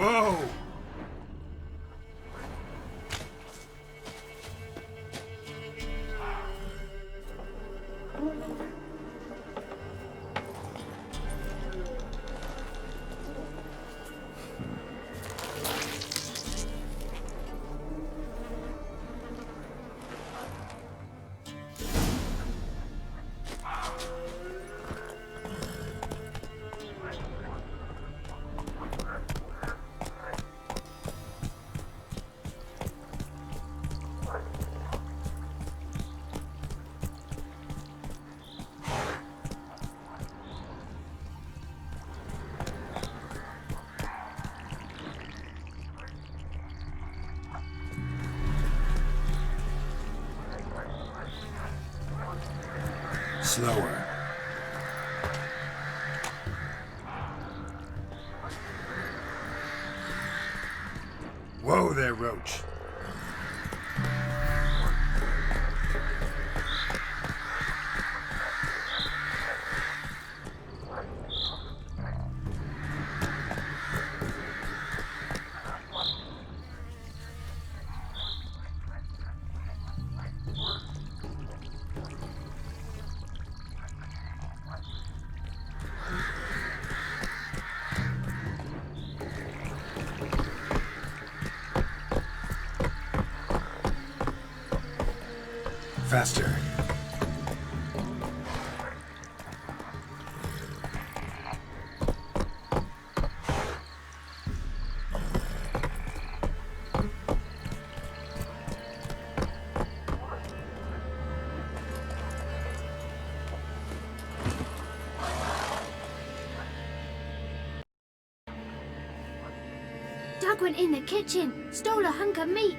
Whoa! Slower. Whoa there, Roach. Faster. Doug went in the kitchen, stole a hunk of meat.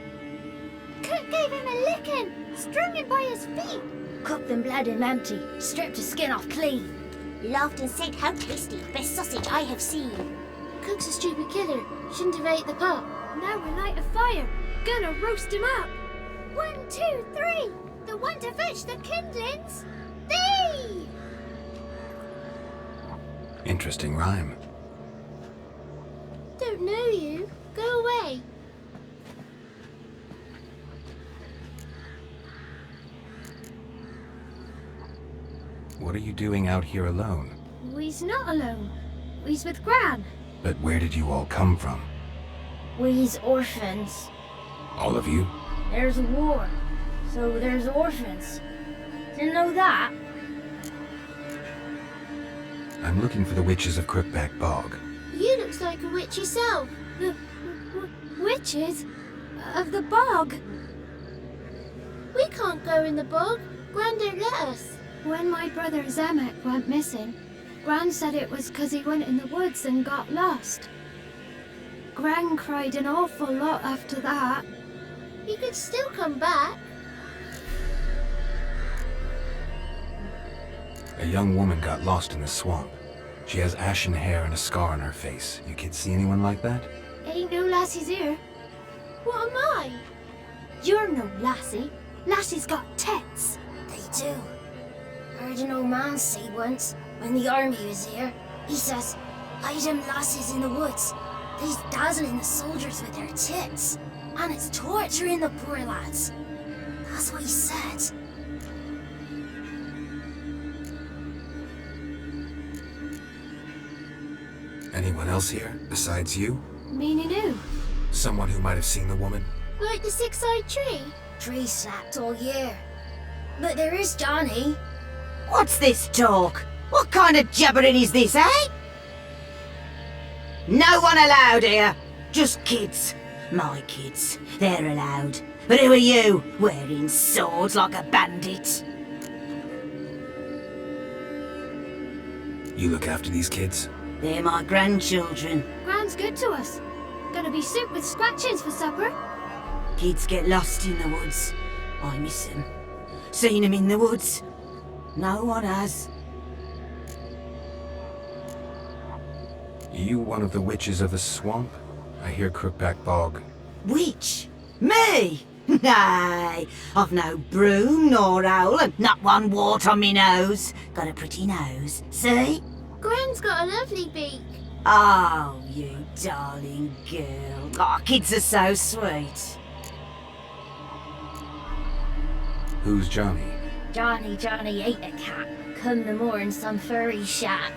Cook gave him a licking, strung him by his feet. Cooked and bled him empty, stripped his skin off clean. Laughed and said, "How tasty, best sausage I have seen." Cook's a stupid killer, shouldn't have ate the pot. Now we light a fire, gonna roast him up. 1, 2, 3, the one to fetch the kindlings. Thee! Interesting rhyme. Don't know you. Go away. What are you doing out here alone? We's not alone. We's with Gran. But where did you all come from? We's orphans. All of you? There's a war, so there's orphans. Didn't know that? I'm looking for the witches of Crookback Bog. You looks like a witch yourself. The witches of the bog. We can't go in the bog. Gran don't let us. When my brother Zemek went missing, Gran said it was 'cause he went in the woods and got lost. Gran cried an awful lot after that. He could still come back. A young woman got lost in the swamp. She has ashen hair and a scar on her face. You kids see anyone like that? Ain't no lassies here. What am I? You're no lassie. Lassie's got tits. They do. Heard an old man say once, when the army was here, he says, "Hide them lasses in the woods. They's dazzling the soldiers with their tits, and it's torturing the poor lads." That's what he said. Anyone else here, besides you? Meaning who? Someone who might have seen the woman? Like the six-eyed tree? Tree slapped all year. But there is Johnny. What's this talk? What kind of jabbering is this, eh? No one allowed here. Just kids. My kids. They're allowed. But who are you, wearing swords like a bandit? You look after these kids? They're my grandchildren. Gran's good to us. Gonna be soup with scratchings for supper. Kids get lost in the woods. I miss them. Seen them in the woods. No one has. You one of the witches of the swamp? I hear Crookback Bog. Witch? Me? Nay, I've no broom nor owl and not one wart on me nose. Got a pretty nose, see? Gran's got a lovely beak. Oh, you darling girl. Oh, kids are so sweet. Who's Johnny? Johnny ate a cat. Come the morn some furry shat.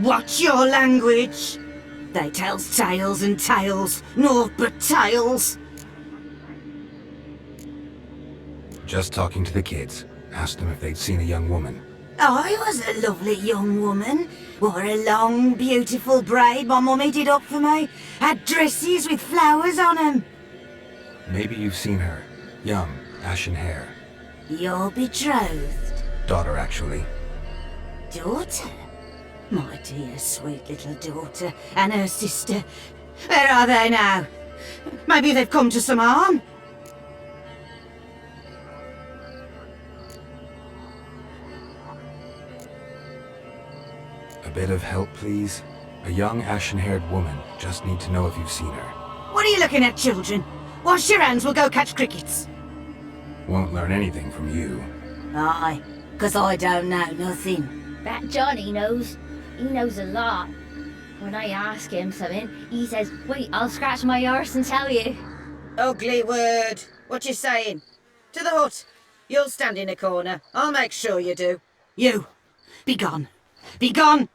Watch your language. They tells tales and tales, naught but tales. Just talking to the kids. Asked them if they'd seen a young woman. I was a lovely young woman. Wore a long, beautiful braid my mummy did up for me. Had dresses with flowers on 'em. Maybe you've seen her. Young, ashen hair. Your betrothed Daughter, actually. daughter? My dear, sweet little daughter and her sister. Where are they now? Maybe they've come to some harm. A bit of help, please? A young, ashen-haired woman. Just need to know if you've seen her. What are you looking at, children? Wash your hands, we'll go catch crickets. Won't learn anything from you. Aye, 'cause I don't know nothing. That Johnny knows. He knows a lot. When I ask him something, he says, wait, I'll scratch my arse and tell you. Ugly word. What you saying? To the hut. You'll stand in a corner. I'll make sure you do. You, be gone. Be gone!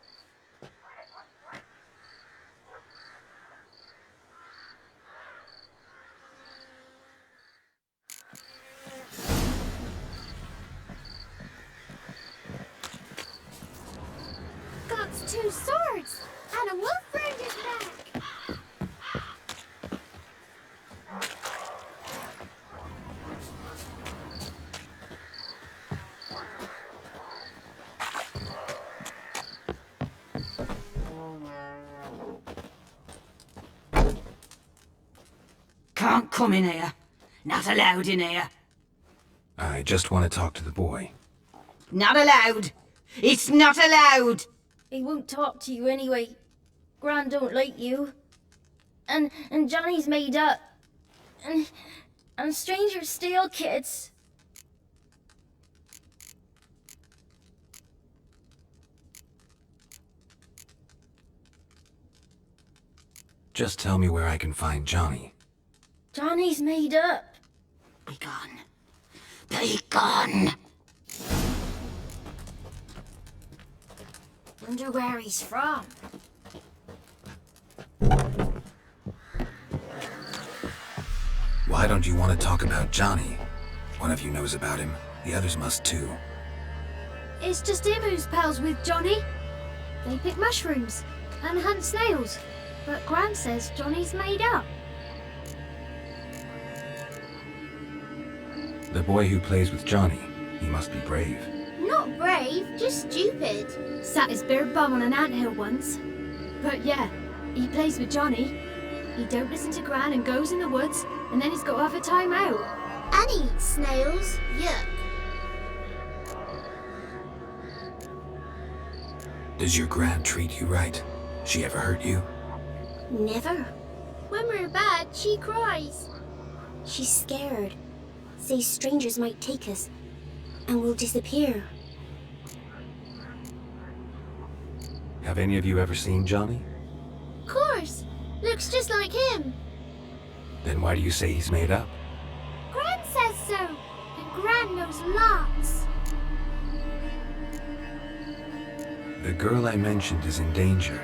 Got 2 swords and a wolf round his neck. Can't come in here. Not allowed in here. I just want to talk to the boy. Not allowed. It's not allowed. He won't talk to you anyway. Gran don't like you. And Johnny's made up. And strangers steal kids. Just tell me where I can find Johnny. Johnny's made up. Be gone. Be gone. Wonder where he's from. Why don't you want to talk about Johnny? One of you knows about him. The others must too. It's just him who's pals with Johnny. They pick mushrooms and hunt snails. But Gran says Johnny's made up. The boy who plays with Johnny. He must be brave. Not brave, just stupid. Sat his bare bum on an anthill once. But yeah, he plays with Johnny. He don't listen to Gran and goes in the woods, and then he's got to have a time out. And eats snails. Yuck. Does your Gran treat you right? She ever hurt you? Never. When we're bad, she cries. She's scared. Says strangers might take us. And we'll disappear. Have any of you ever seen Johnny? Of course, looks just like him. Then why do you say he's made up? Gran says so, and Gran knows lots. The girl I mentioned is in danger.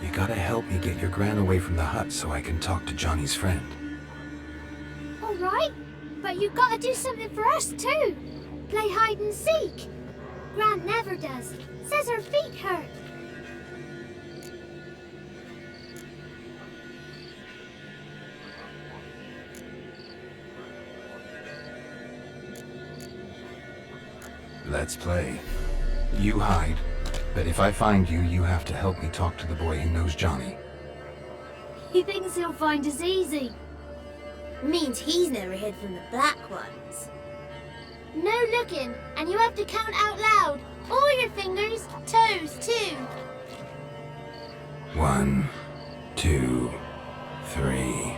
You gotta help me get your Gran away from the hut so I can talk to Johnny's friend. All right, but you gotta do something for us too. Play hide and seek. Gran never does. Says her feet hurt. Let's play. You hide, but if I find you, you have to help me talk to the boy who knows Johnny. He thinks he'll find us easy. Means he's never hid from the black ones. No looking, and you have to count out loud. All your fingers, toes too. 1, 2, 3,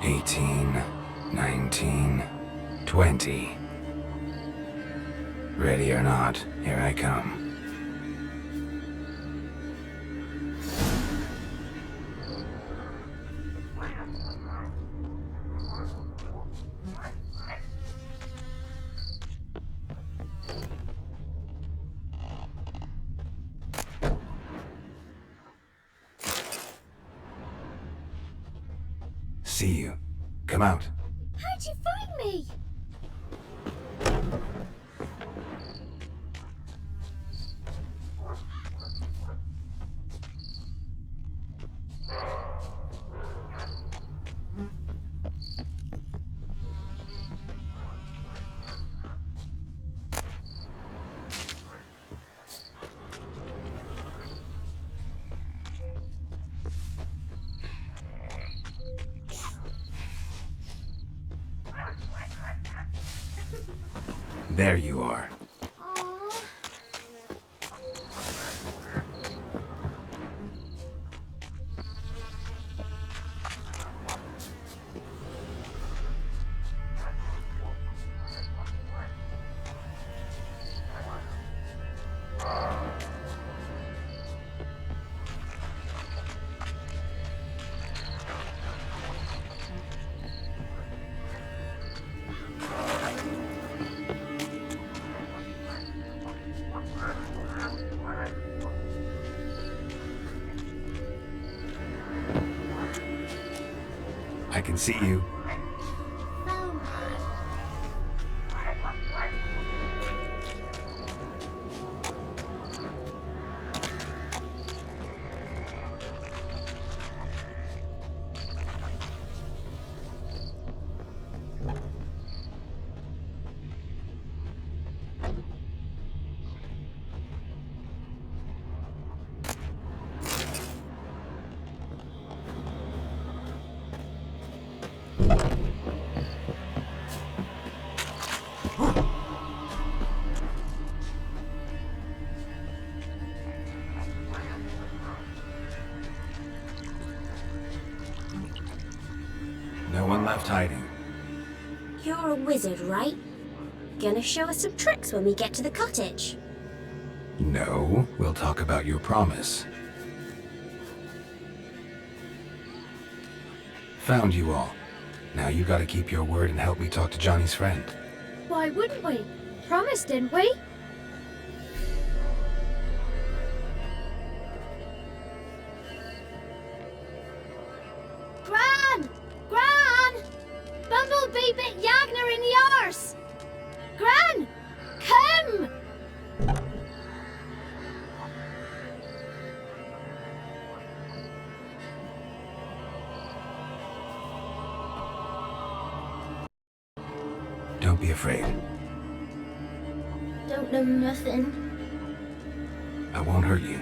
18, 19, 20. Ready or not, here I come. see you. Come out. How'd you find me? There you are. Aww. I can see you. Oh. No one left hiding. You're a wizard, right? Gonna show us some tricks when we get to the cottage. No, we'll talk about your promise. Found you all. Now you gotta keep your word and help me talk to Johnny's friend. Why wouldn't we? Promised, didn't we? Gran! Gran! Bumblebee bit Yagner in the arse! Gran! Come! Don't be afraid. Don't know nothing. I won't hurt you.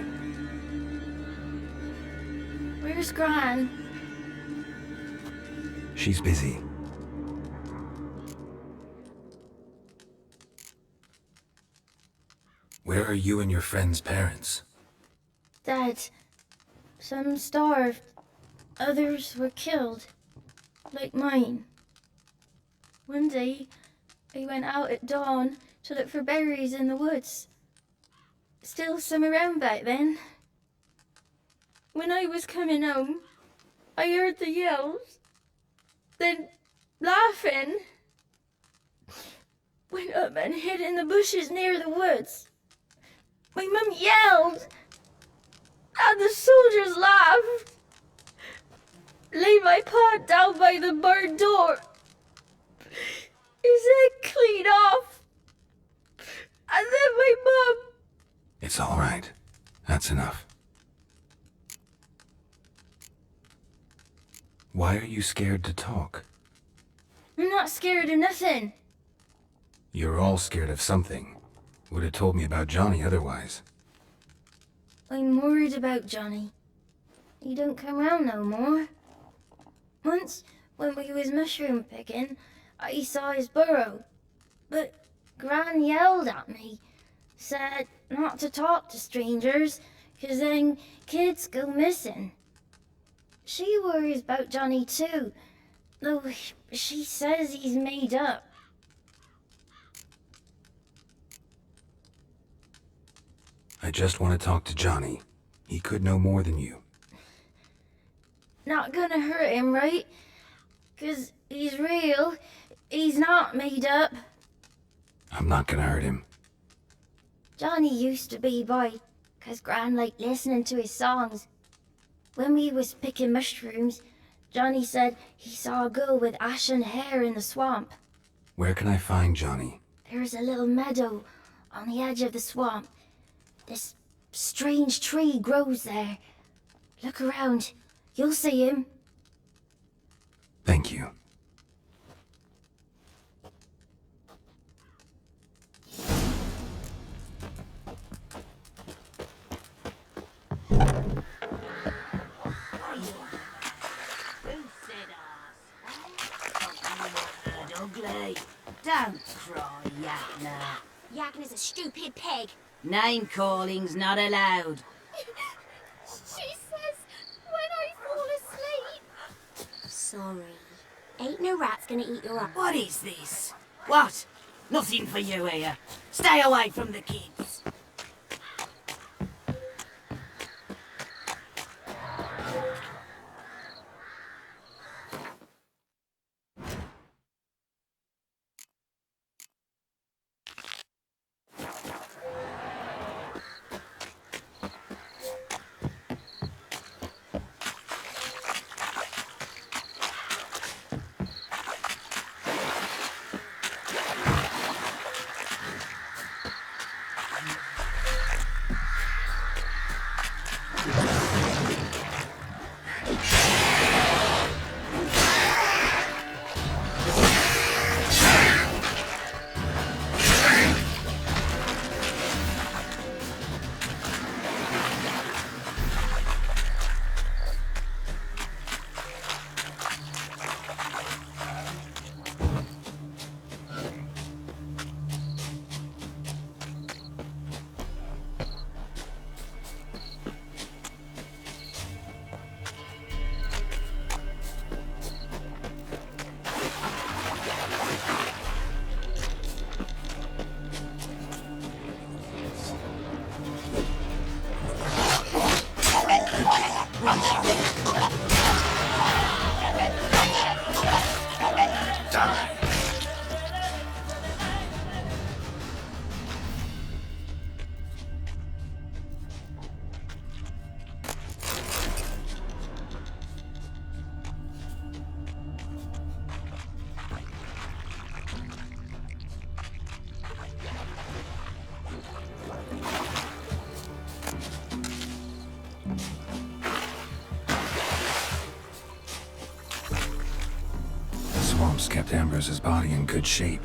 Where's Gran? She's busy. Where are you and your friend's parents? Dad. Some starved. Others were killed. Like mine. One day, I went out at dawn to look for berries in the woods. Still some around back then. When I was coming home, I heard the yells. Then, laughing, went up and hid in the bushes near the woods. My mum yelled, and the soldiers laughed. Laid my pa down by the barn door. His head clean off. And then my mum. It's all right. That's enough. Why are you scared to talk? I'm not scared of nothing. You're all scared of something. Would have told me about Johnny otherwise. I'm worried about Johnny. He don't come round no more. Once, when we was mushroom picking, I saw his burrow. But Gran yelled at me, said not to talk to strangers, 'cause then kids go missing. She worries about Johnny too, though she says he's made up. I just want to talk to Johnny. He could know more than you. Not gonna hurt him, right? 'Cause he's real. He's not made up. I'm not gonna hurt him. Johnny used to be boy, 'cause Gran liked listening to his songs. When we was picking mushrooms, Johnny said he saw a girl with ashen hair in the swamp. Where can I find Johnny? There's a little meadow on the edge of the swamp. This strange tree grows there. Look around. You'll see him. Thank you. Ugly. Don't cry, Yakna. Yagna's a stupid pig. Name calling's not allowed. She says when I fall asleep. Sorry. Ain't no rat's gonna eat you up. What is this? What? Nothing for you here. Stay away from the kids. Swamps kept Ambrose's body in good shape.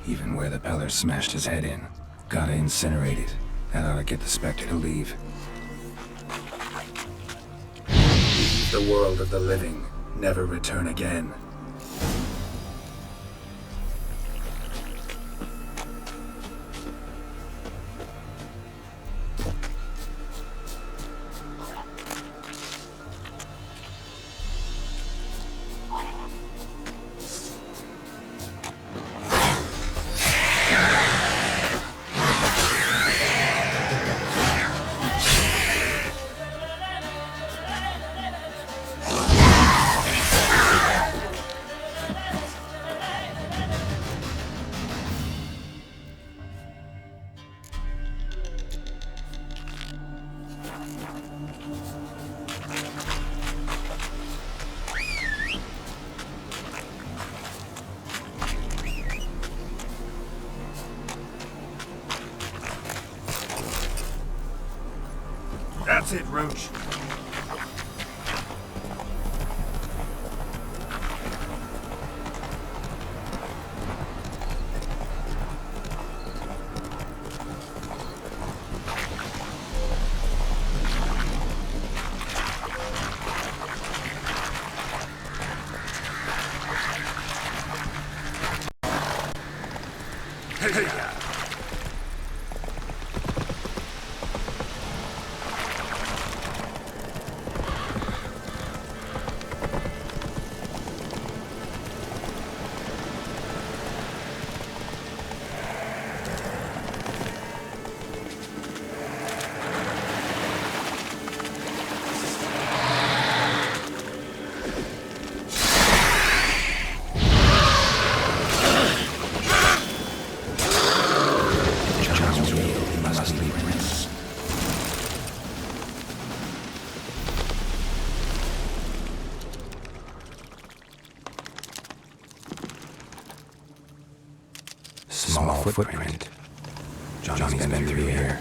Even where the Peller smashed his head in. Gotta incinerate it. That ought to get the Spectre to leave. Leave the world of the living. Never return again. That's it, Roach. Hey, hey. footprint. Johnny's been through here.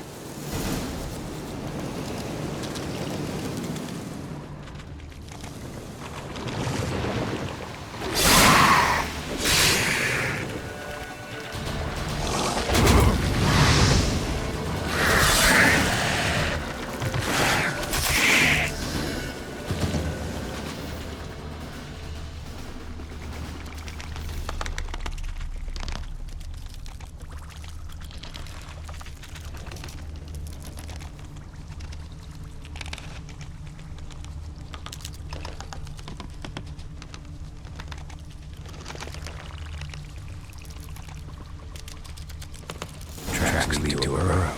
Tracks lead to a burrow.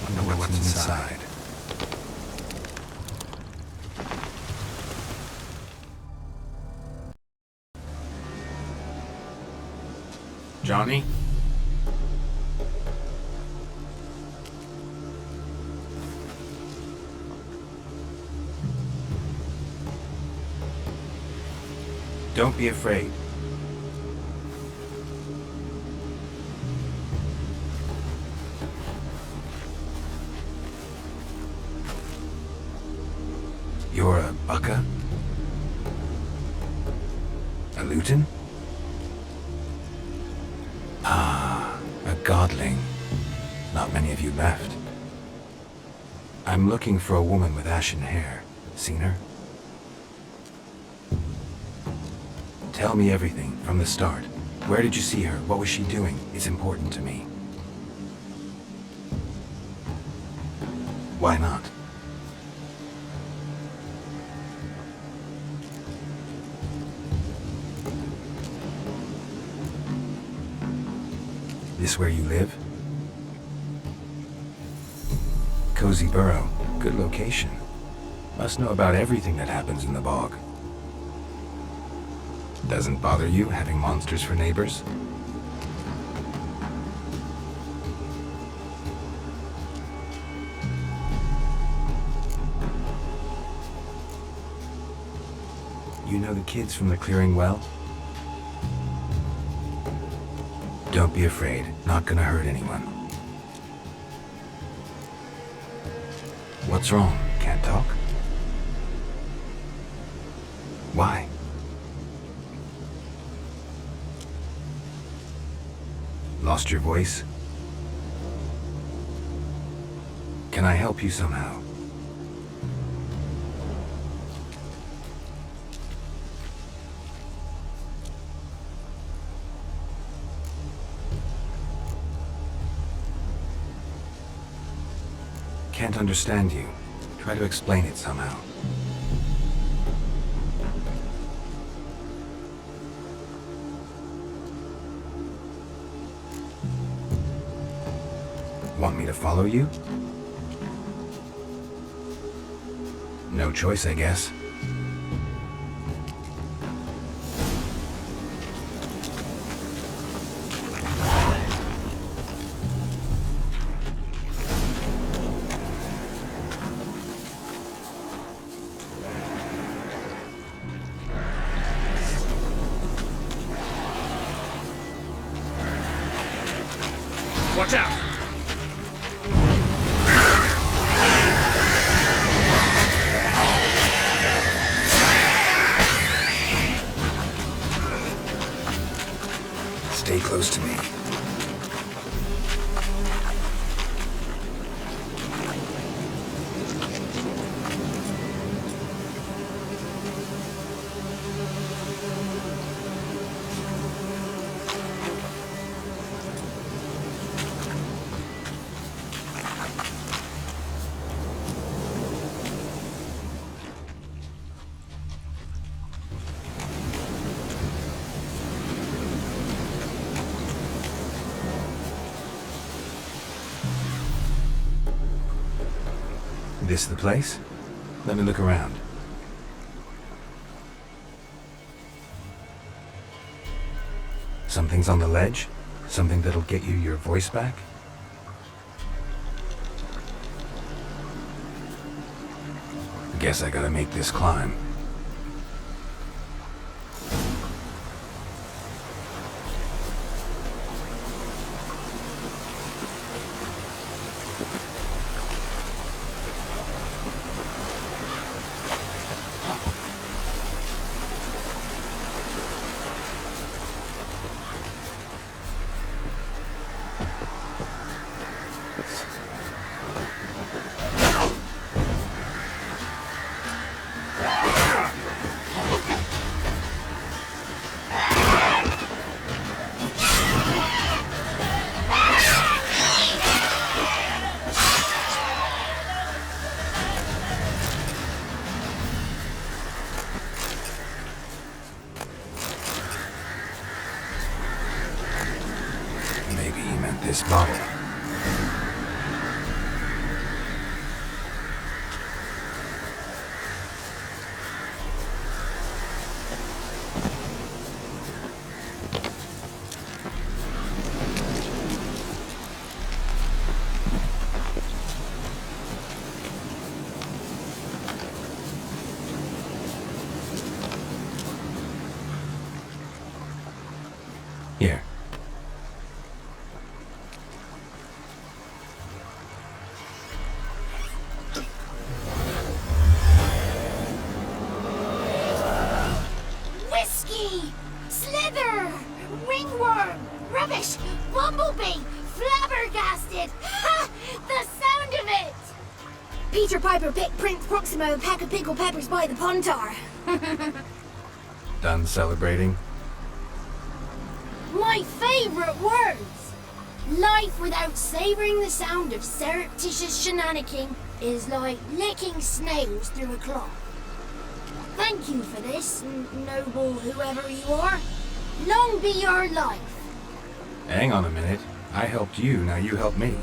Wonder what's inside. Johnny? Don't be afraid. You're a Bucka? A Luton? Ah, a godling. Not many of you left. I'm looking for a woman with ashen hair. Seen her? Tell me everything, from the start. Where did you see her? What was she doing? It's important to me. Why not? This where you live? Cozy burrow. Good location. Must know about everything that happens in the bog. Doesn't bother you having monsters for neighbors? You know the kids from the clearing well? Don't be afraid. Not gonna hurt anyone. What's wrong? Can't talk? Why? Lost your voice? Can I help you somehow? Can't understand you. Try to explain it somehow. Want me to follow you? No choice, I guess. Watch out! Stay close to me. This the place? Let me look around. Something's on the ledge? Something that'll get you your voice back? Guess I gotta make this climb. Maybe he meant this bottle. Here. Whiskey! Slither! Ringworm! Rubbish! Bumblebee! Flabbergasted! Ha! The sound of it! Peter Piper picked Prince Proximo a pack of pickled peppers by the pontar. Done celebrating? My favourite words! Life without savouring the sound of surreptitious shenanigans is like licking snails through a cloth. Thank you for this, noble whoever you are. Long be your life. Hang on a minute. I helped you, now you help me.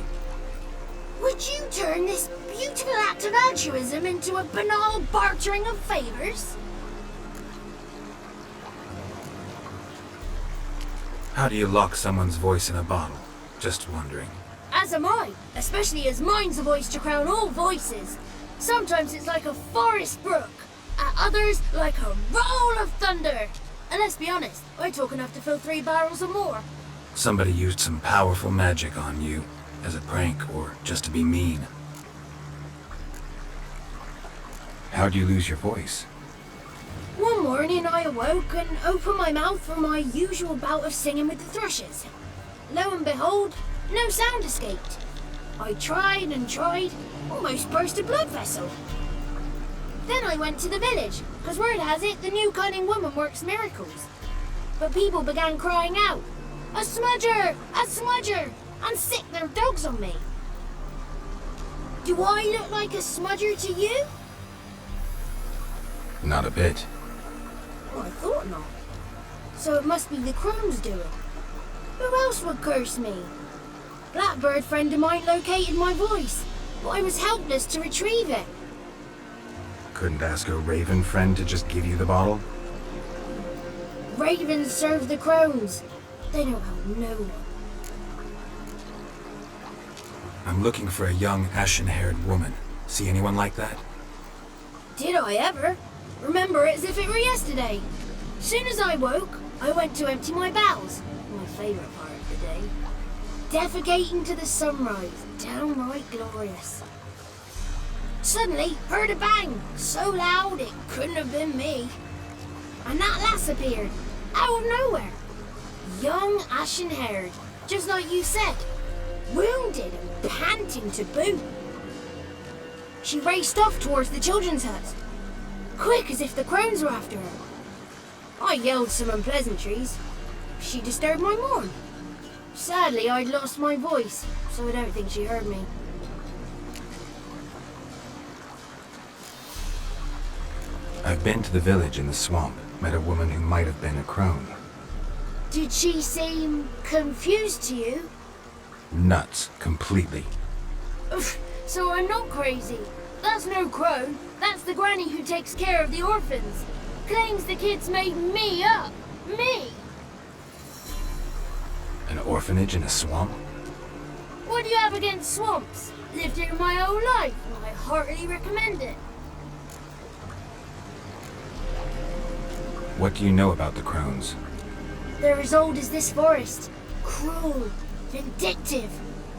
Would you turn this beautiful act of altruism into a banal bartering of favours? How do you lock someone's voice in a bottle? Just wondering. As am I, especially as mine's a voice to crown all voices. Sometimes it's like a forest brook, at others like a roll of thunder. And let's be honest, I talk enough to fill 3 barrels or more. Somebody used some powerful magic on you, as a prank or just to be mean. How'd you lose your voice? One morning I awoke and opened my mouth for my usual bout of singing with the thrushes. Lo and behold, no sound escaped. I tried and tried, almost burst a blood vessel. Then I went to the village, because word has it the new cunning woman works miracles. But people began crying out, "A smudger! A smudger!" and sick their dogs on me. Do I look like a smudger to you? Not a bit. Well, I thought not. So it must be the crone's doing. Who else would curse me? Blackbird friend of mine located my voice, but I was helpless to retrieve it. Couldn't ask a raven friend to just give you the bottle? Ravens serve the crones. They don't help no one. I'm looking for a young, ashen-haired woman. See anyone like that? Did I ever? Remember it as if it were yesterday. Soon as I woke, I went to empty my bowels. My favourite part of the day. Defecating to the sunrise. Downright glorious. Suddenly, heard a bang. So loud it couldn't have been me. And that lass appeared. Out of nowhere. Young, ashen-haired. Just like you said. Wounded and panting to boot. She raced off towards the children's hut. Quick as if the crones were after her. I yelled some unpleasantries. She disturbed my morn. Sadly, I'd lost my voice, so I don't think she heard me. I've been to the village in the swamp, met a woman who might have been a crone. Did she seem confused to you? Nuts, completely. Oof, so I'm not crazy. That's no crone. That's the granny who takes care of the orphans. Claims the kids made me up. Me! An orphanage in a swamp? What do you have against swamps? Lived here my whole life, and I heartily recommend it. What do you know about the crones? They're as old as this forest. Cruel, vindictive,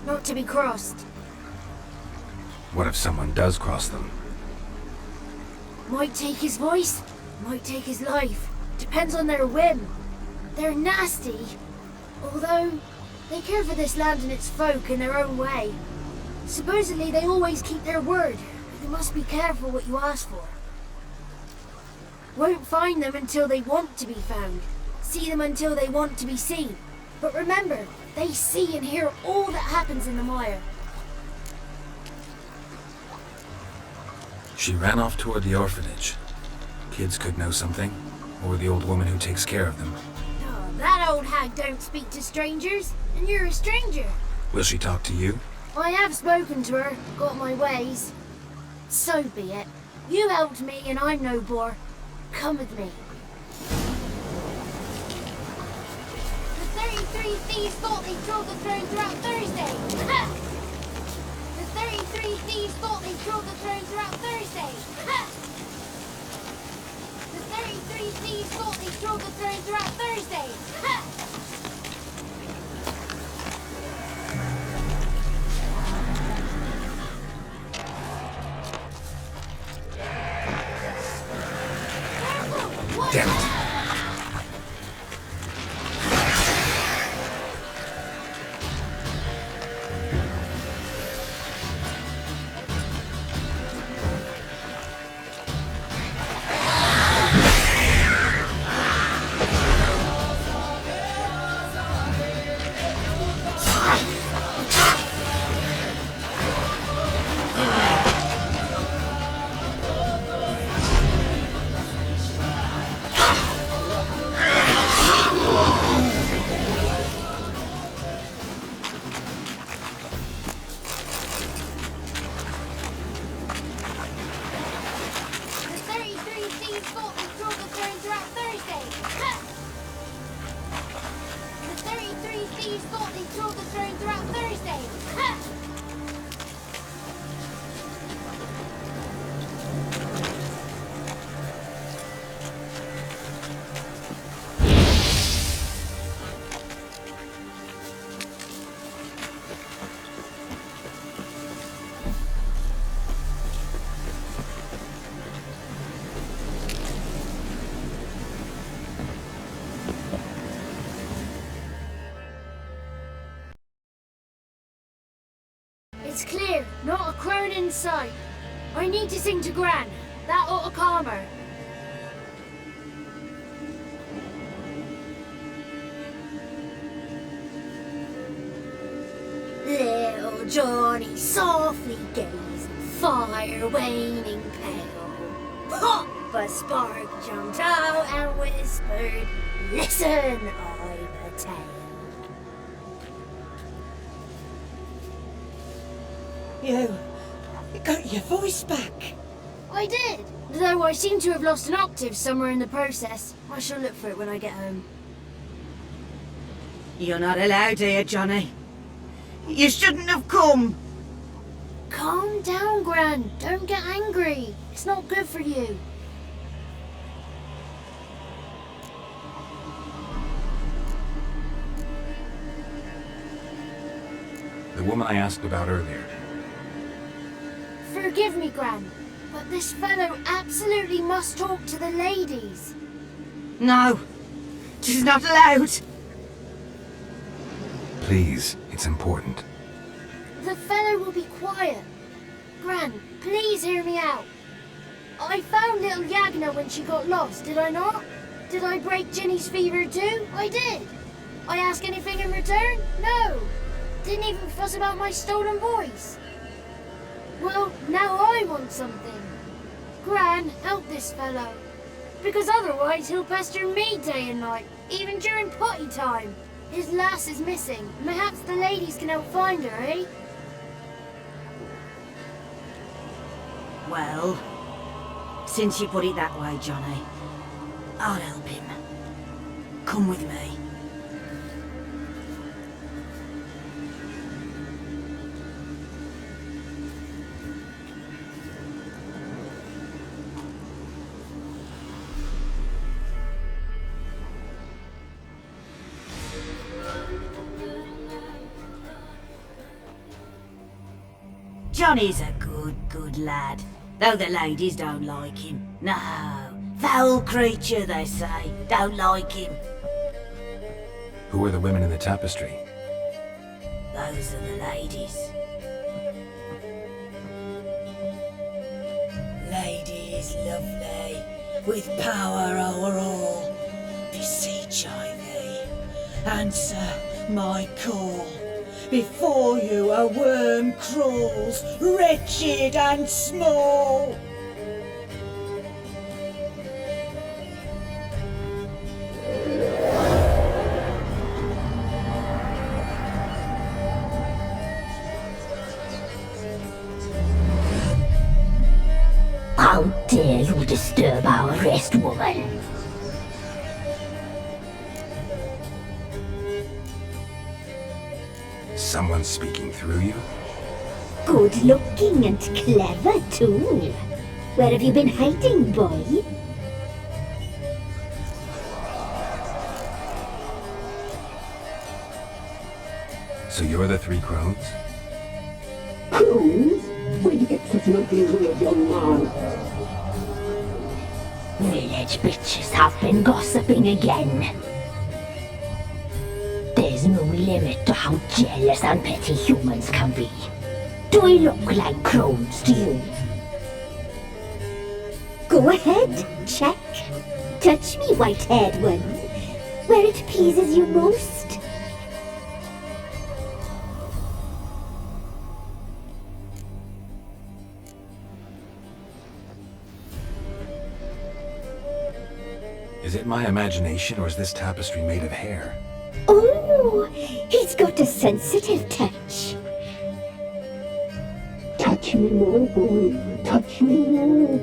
not to be crossed. What if someone does cross them? Might take his voice, might take his life. Depends on their whim. They're nasty, although they care for this land and its folk in their own way. Supposedly they always keep their word, but you must be careful what you ask for. Won't find them until they want to be found. See them until they want to be seen. But remember, they see and hear all that happens in the mire. She ran off toward the orphanage. Kids could know something, or the old woman who takes care of them. Oh, that That old hag don't speak to strangers, and you're a stranger. Will she talk to you? I have spoken to her, got my ways. So be it. You helped me and I'm no bore. Come with me. The 33 thieves thought they drove the throne throughout Thursday. Ha! The 33 thieves thought they drove the throne throughout Thursday. Ha! The 33 thieves thought they drove the throne throughout Thursday. Ha! Damn it. It's clear, not a crone in sight. I need to sing to Gran. That ought to calm her. Little Johnny softly gazed, fire waning pale. Pop! A spark jumped out and whispered, "Listen, I've a tale." You got your voice back. I did, though I seem to have lost an octave somewhere in the process. I shall look for it when I get home. You're not allowed here, Johnny. You shouldn't have come. Calm down, Gran. Don't get angry. It's not good for you. The woman I asked about earlier. Forgive me, Gran, but this fellow absolutely must talk to the ladies. No, she's not allowed. Please, it's important. The fellow will be quiet. Gran, please hear me out. I found little Yagna when she got lost, did I not? Did I break Ginny's fever too? I did. I ask anything in return? No. Didn't even fuss about my stolen voice. Well, now I want something. Gran, help this fellow. Because otherwise he'll pester me day and night, even during potty time. His lass is missing. Perhaps the ladies can help find her, eh? Well, since you put it that way, Johnny, I'll help him. Come with me. Johnny's a good lad, though the ladies don't like him. No, foul creature, they say, don't like him. Who are the women in the tapestry? Those are the ladies. Ladies lovely, with power over all. Beseech I thee, answer my call. Before you a worm crawls, wretched and small. disturb our rest, woman. Someone speaking through you? Good looking and clever, too. Where have you been hiding, boy? So you're the three crones? Crones? Where'd you get such an ugly word, young man? Village bitches have been gossiping again. There's no limit to how jealous and petty humans can be. Do I look like crones to you? Go ahead, check. Touch me, white-haired one, where it pleases you most. Is it my imagination, or is this tapestry made of hair? Oh, he's got a sensitive touch. Touch me more, boy. Touch me more.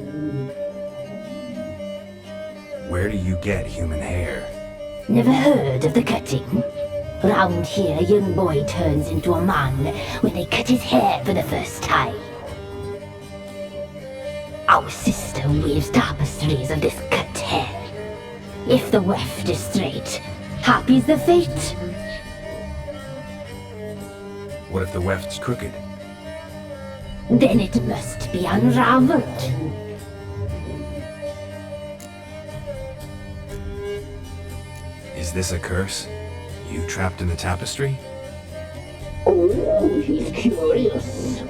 Where do you get human hair? Never heard of the cutting? Round here, a young boy turns into a man when they cut his hair for the first time. Our sister weaves tapestries of this cut hair. If the weft is straight, happy's the fate. What if the weft's crooked? Then it must be unraveled. Is this a curse? You trapped in the tapestry? Oh, he's curious.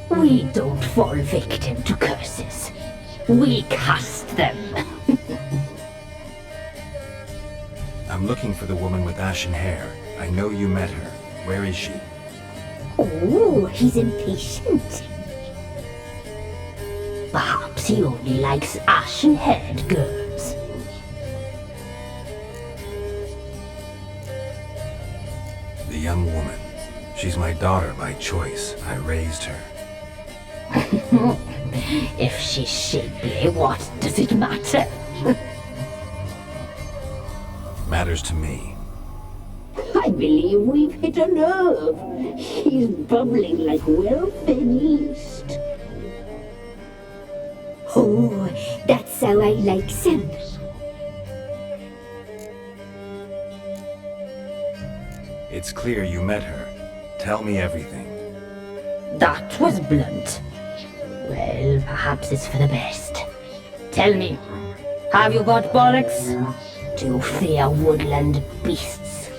We don't fall victim to curses. We cast them. I'm looking for the woman with ashen hair. I know you met her. Where is she? Oh, he's impatient. Perhaps he only likes ashen-haired girls. The young woman. She's my daughter by choice. I raised her. If she's shapely, what does it matter? Matters to me. I believe we've hit a nerve. He's bubbling like well-fed yeast. Oh, that's how I like him. It's clear you met her. Tell me everything. That was blunt. Well, perhaps it's for the best. Tell me, have you got bollocks? Do you fear woodland beasts?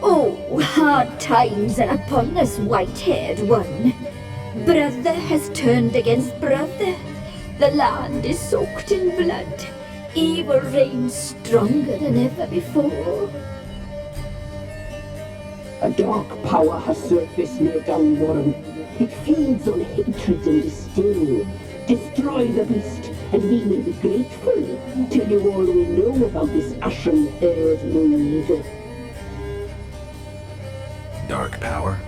Oh, hard times are upon us, white-haired one. Brother has turned against brother. The land is soaked in blood. Evil reigns stronger than ever before. A dark power has surfaced near Downwarren. It feeds on hatred and disdain. Destroy the beast, and we will be grateful. Tell you all we know about this ashen-haired maid. Dark power?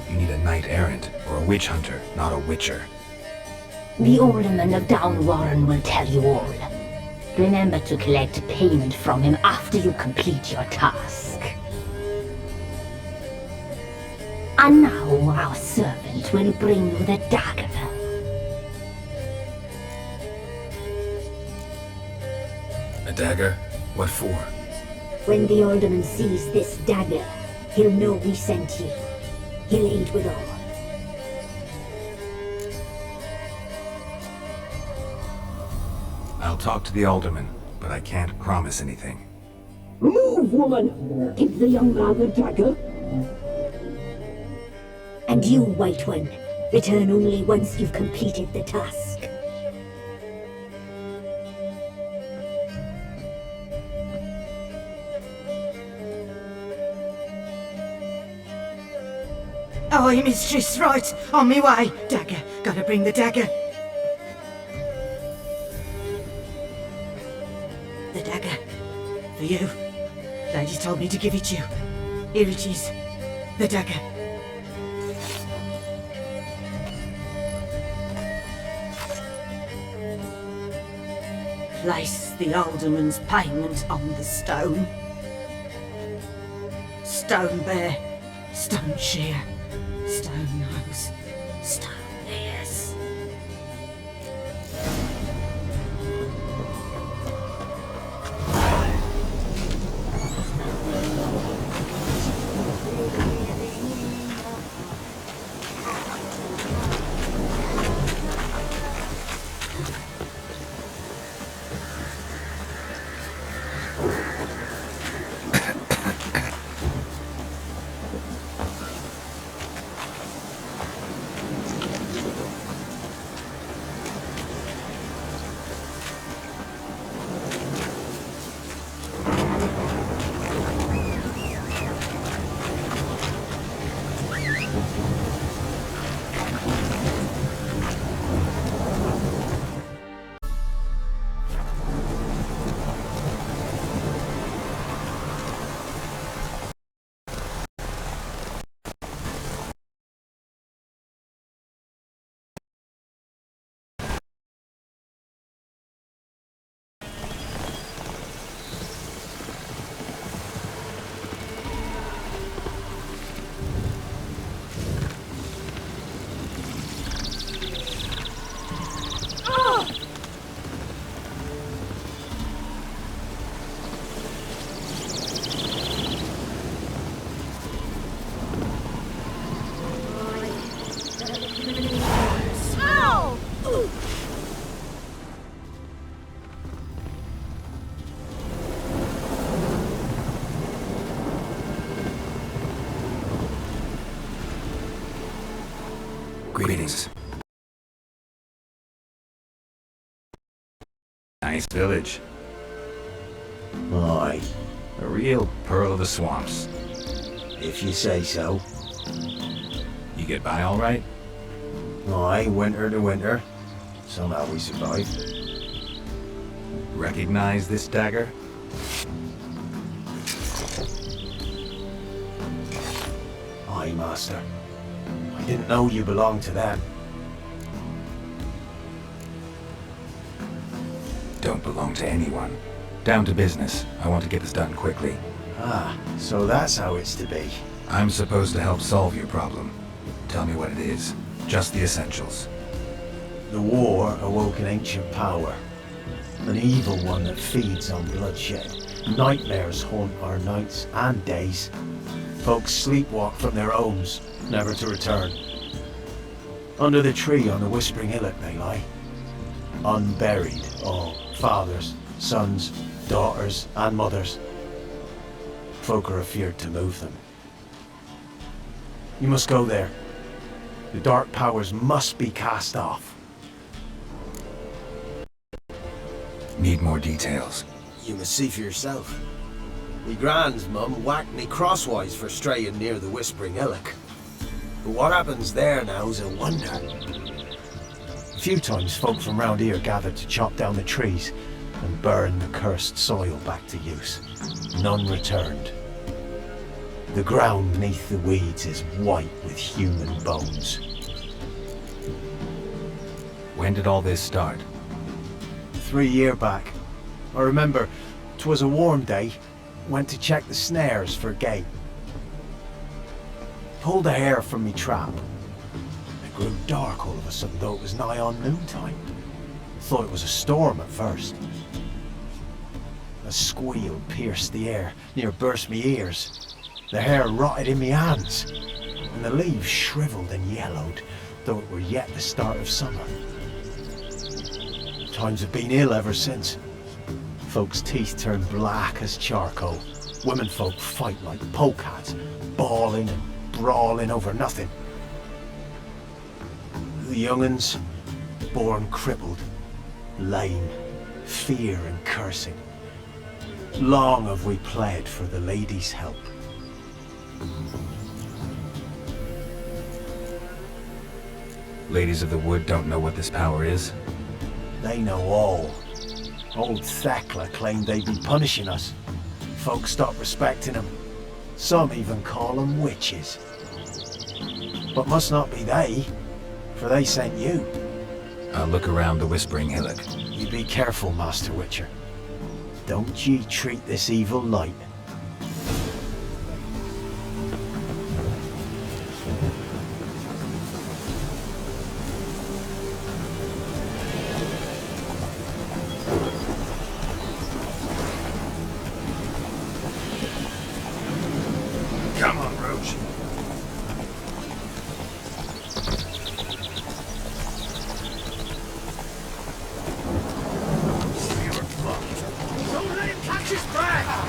You need a knight-errant or a witch hunter, not a witcher. The alderman of Downwarren will tell you all. Remember to collect payment from him after you complete your task. And now our servant will bring you the dagger. A dagger? What for? When the alderman sees this dagger, he'll know we sent you. He'll aid with all. I'll talk to the alderman, but I can't promise anything. Move, woman! Give the young man the dagger. And you, White One, return only once you've completed the task. Aye, mistress, right. On me way. Dagger. Gotta bring the dagger. The dagger. For you. Lady told me to give it you. Here it is. The dagger. place the alderman's payment on the stone. Stone bear, stone shear, stone nose, stone ears. Greetings. Nice village. Aye, A real pearl of the swamps. if you say so. You get by all right? Aye, winter to winter. Somehow we survive. Recognize this dagger? Aye, master. I didn't know you belonged to them. Don't belong to anyone. Down to business. I want to get this done quickly. Ah, so that's how it's to be. I'm supposed to help solve your problem. Tell me what it is. Just the essentials. The war awoke an ancient power. An evil one that feeds on bloodshed. Nightmares haunt our nights and days. Folks sleepwalk from their homes, never to return. Under the tree on the Whispering Hillock they lie. Unburied, all fathers, sons, daughters, and mothers. Folk are afeard to move them. You must go there. The dark powers must be cast off. Need more details. You must see for yourself. Me grand's mum whacked me crosswise for straying near the Whispering Hillock. But what happens there now's a wonder. A few times folk from round here gathered to chop down the trees and burn the cursed soil back to use. None returned. The ground neath the weeds is white with human bones. When did all this start? 3 year back. I remember 'twas a warm day. Went to check the snares for game. Pulled a hare from me trap. It grew dark all of a sudden, though it was nigh on noontime. Thought it was a storm at first. A squeal pierced the air, near burst me ears. The hair rotted in me hands, and the leaves shriveled and yellowed, though it were yet the start of summer. Times have been ill ever since. Folks' teeth turn black as charcoal. Womenfolk fight like polecats, bawling and brawling over nothing. The young'uns, born crippled, lame, fear and cursing. Long have we pled for the lady's help. Ladies of the Wood don't know what this power is? They know all. Old Thekla claimed they'd be punishing us. Folks stopped respecting them. Some even call them witches. But must not be they, for they sent you. I'll look around the Whispering Hillock. You be careful, Master Witcher. Don't ye treat this evil light. Come on, Roach. Don't let him catch his breath!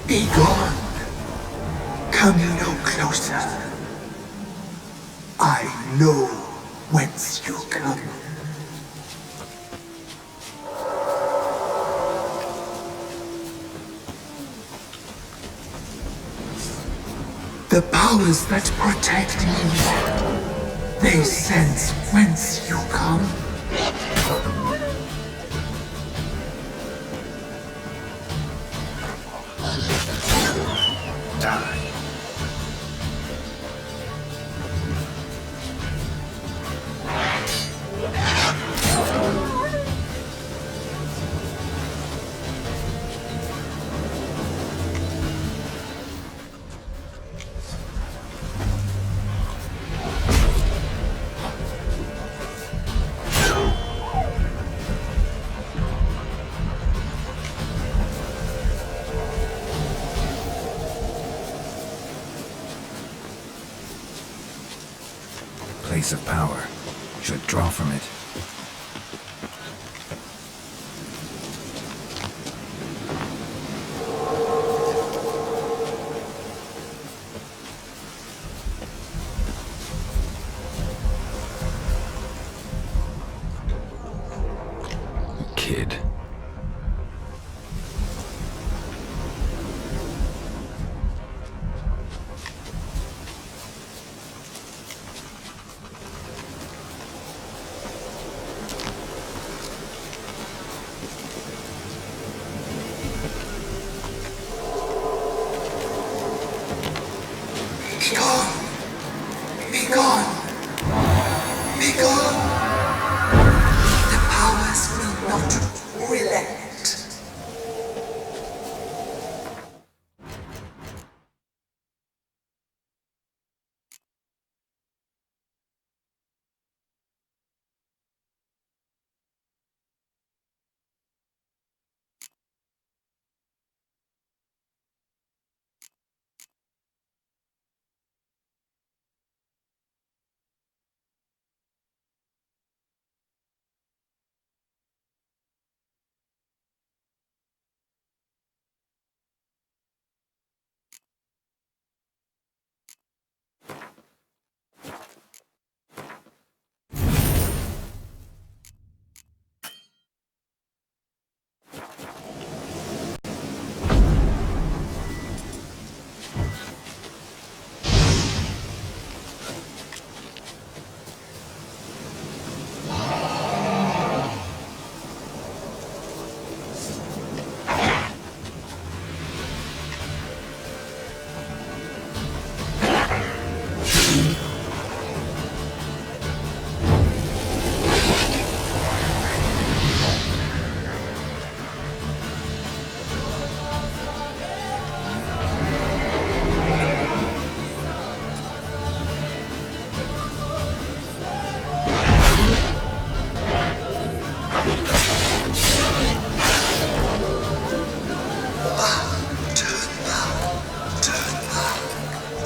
Be gone. Come no closer. I know whence you come. The powers that protect me, they sense whence you come. Die. Place of power. Should draw from it. Kid. Be gone. Be gone. Be gone. The powers will not relent.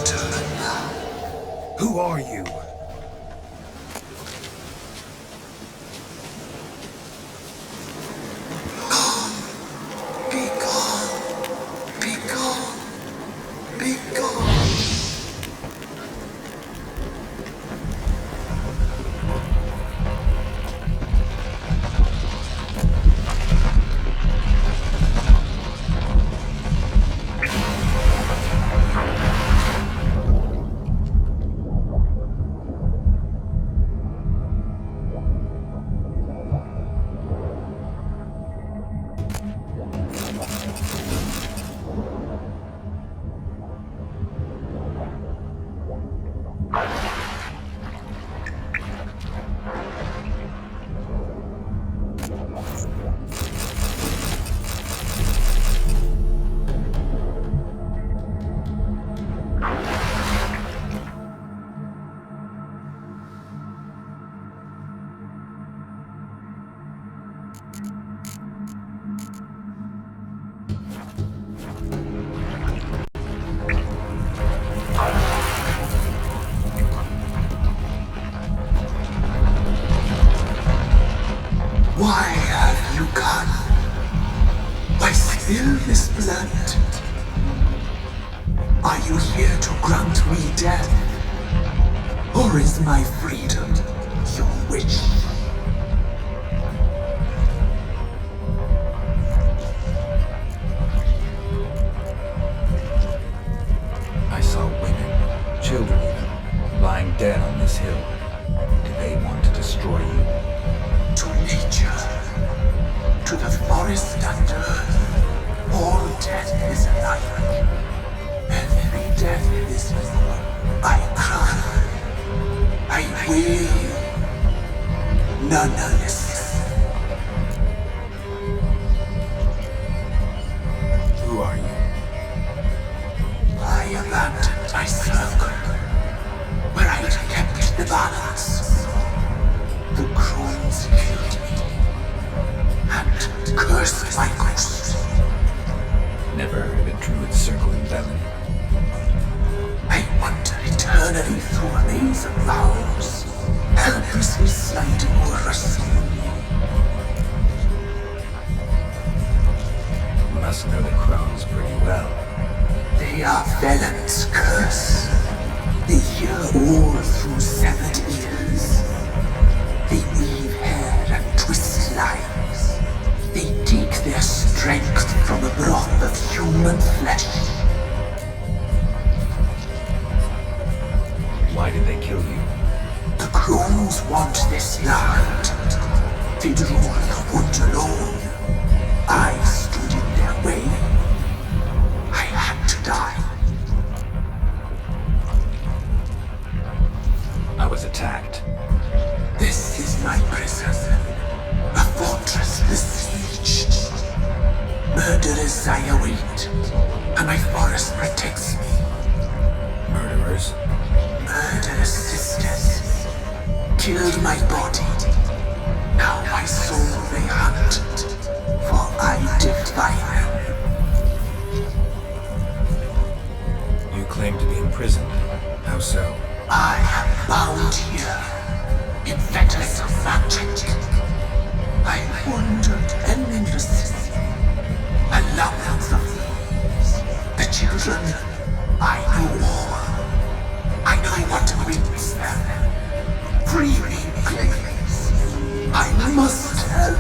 return now. Who are you? Be gone. Be gone. Be gone. Why have you gone? Why spill this blood? Are you here to grant me death? Or is my freedom your wish? I saw women, children even, lying dead on this hill. Do they want to destroy you? To nature, to the forest and earth, all death is alike. Every death is I cry, I wail, none listen. Who are you? I abandoned my circle, where I'd kept the balance. The crones killed me, and cursed my ghost. Never heard of a druid circle in Velen. I wander eternally through a maze of vows, helplessly sliding over a sea. Must know the crones pretty well. They are Velen's curse. They hear all through severed ears. They weave hair and twist lives. They take their strength from the broth of human flesh. Why did they kill you? The crones want this land. They'd rule the wood alone. I stood in their way. I had to die. I was attacked. This is my prison. A fortress besieged. Murderers I await, and my forest protects me. Murderers? Murderous sisters killed my body. Now my soul they hunt, for I defy them. You claim to be imprisoned. How so? I am bound here in fetters of magic. I wandered endlessly along the leaves. The children, I know all. I know what awaits them. Free me, please. I must help.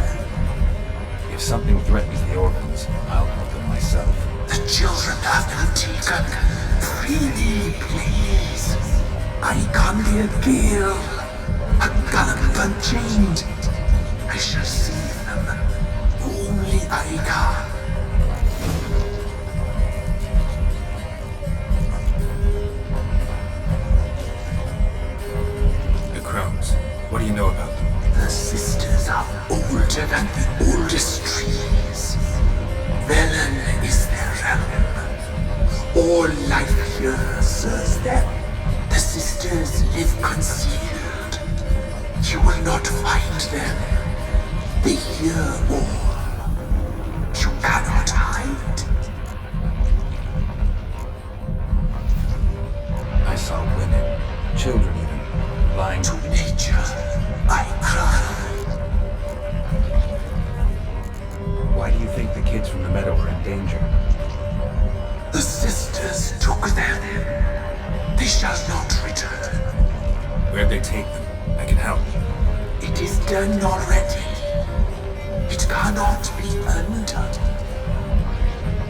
If something threatens the orphans, I'll help them myself. The children have been taken. Free me, please. I can be a gale, a gallop unchained. I shall save them. Only I can. The crones. What do you know about them? The sisters are older than the oldest trees. Velen is their realm. All life here serves them. The sisters live concealed. You will not find them. They hear all. You cannot hide. Children even, lying. To nature, I cry. Why do you think the kids from the meadow are in danger? The sisters took them. They shall not return. Where'd they take them? I can help. It is done already. It cannot be undone.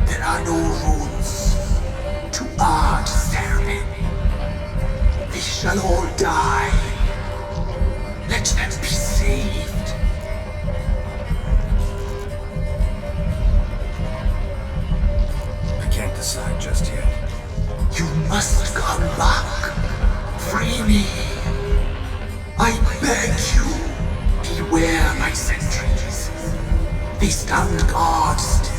There are no rules to our ceremony. They shall all die. Let them be saved. I can't decide just yet. You must come back. Free me. I beg you. Beware my sentries. They stand guard still.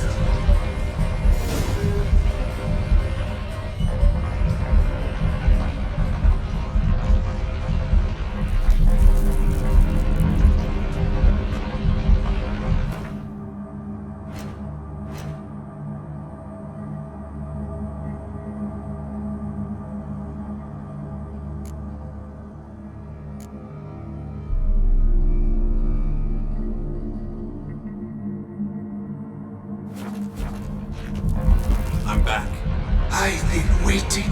I'm back. I've been waiting.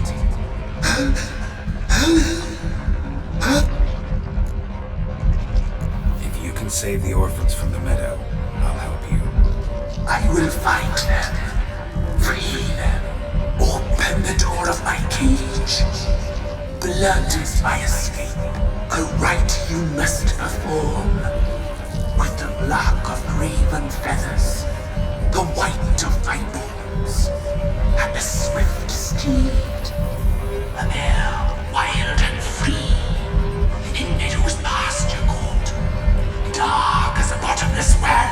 If you can save the orphans from the meadow, I'll help you. I will find them. Free them. Open the door of my cage. Blood is my escape. A rite you must perform. With the black of raven feathers, the white of my bones, and a swift steed. A mare, wild and free, in meadows pasture cold, dark as a bottomless well,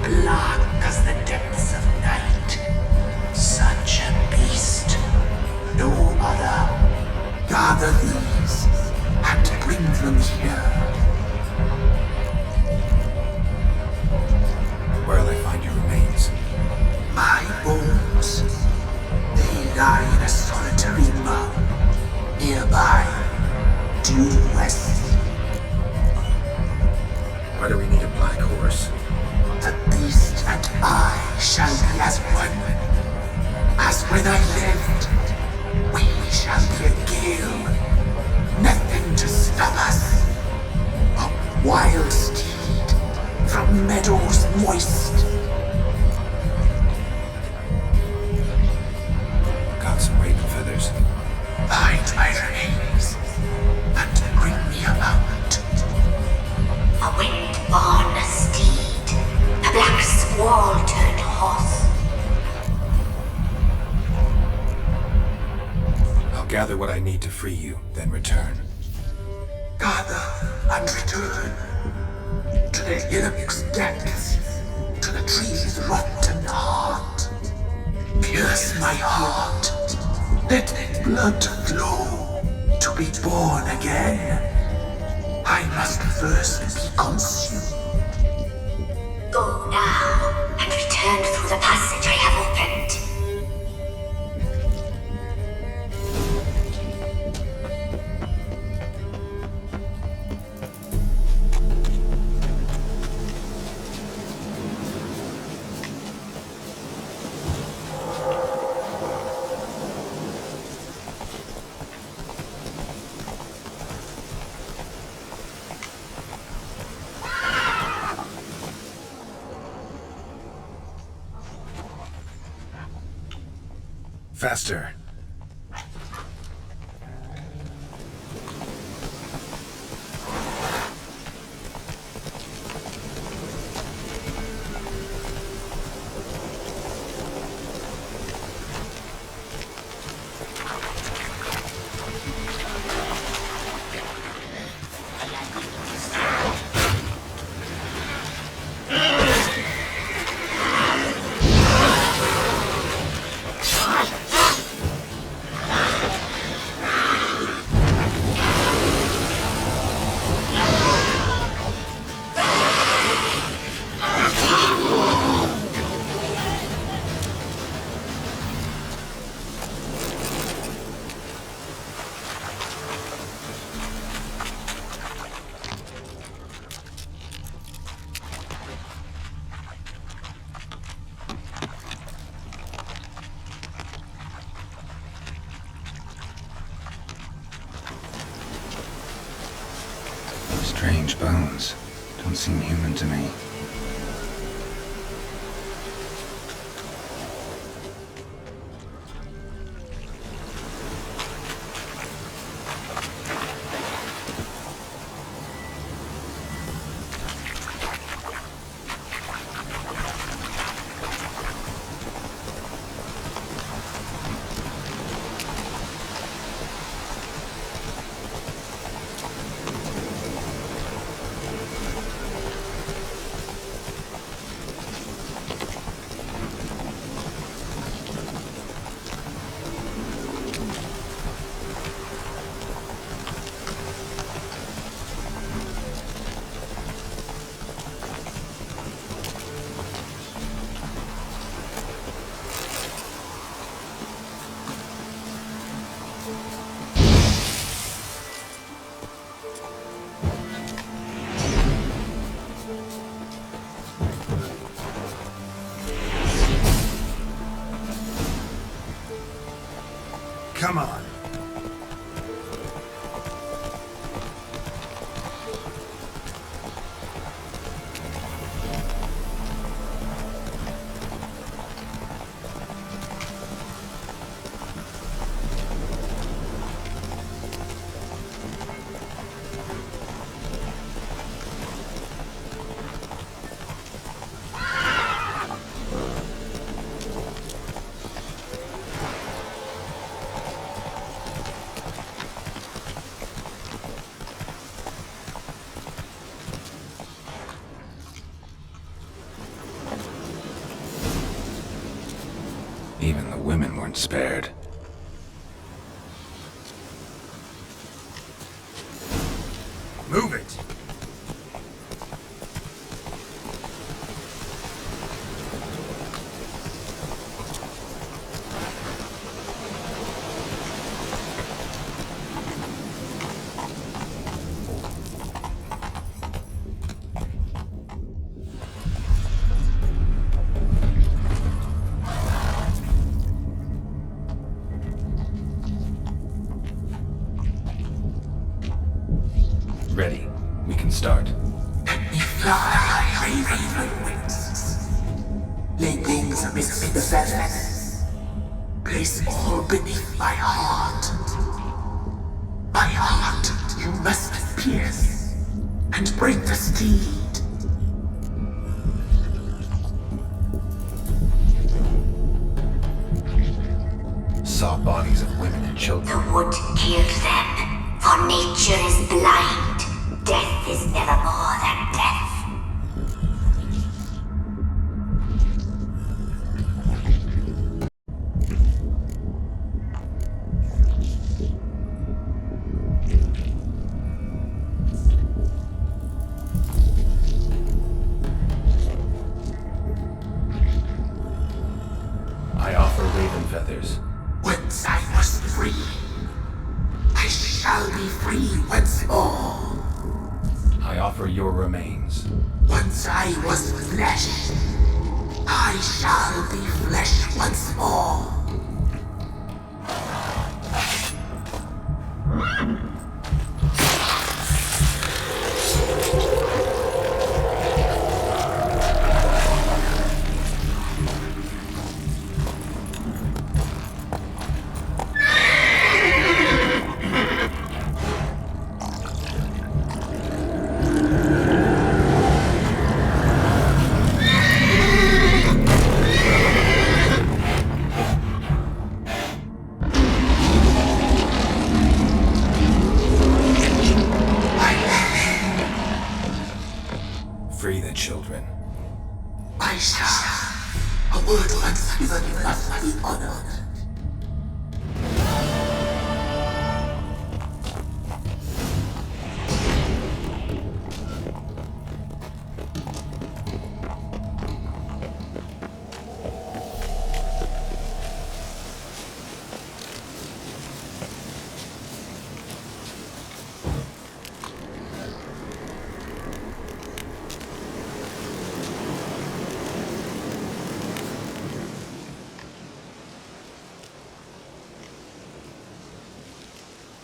black as the depths of night. Such a beast, no other. Gather these and bring them here. Where'll I find your remains? My bones, they lie in a solitary mound, nearby, due west. Why do we need a black horse? The beast and I shall be as one. As when I lived, we shall be a gale. Nothing to stop us. A wild steed from meadows moist. Got some raven feathers. Find my remains and bring me a mount. A wind-born steed, a black squall turned horse. I'll gather what I need to free you, then return. Gather and return to the hillock's depths, to the tree's rotten heart. Pierce my heart, let blood flow to be born again. I must first be consumed. Go now and return through the passage I have opened. Faster. Strange bones. Don't seem human to me. Come on. Even the women weren't spared. Move it. Ready. We can start. Let me fly, raven wings. Lay things amidst the feathers. Place all beneath my heart. My heart you must pierce and break the steed. Saw bodies of women and children. The wood kills them, for nature is blind. Death is never more than death. I offer raven feathers. Once I was free, I shall be free once more. I offer your remains. Once I was flesh, I shall be flesh once more. Free the children. I shall. A word once given must be honored.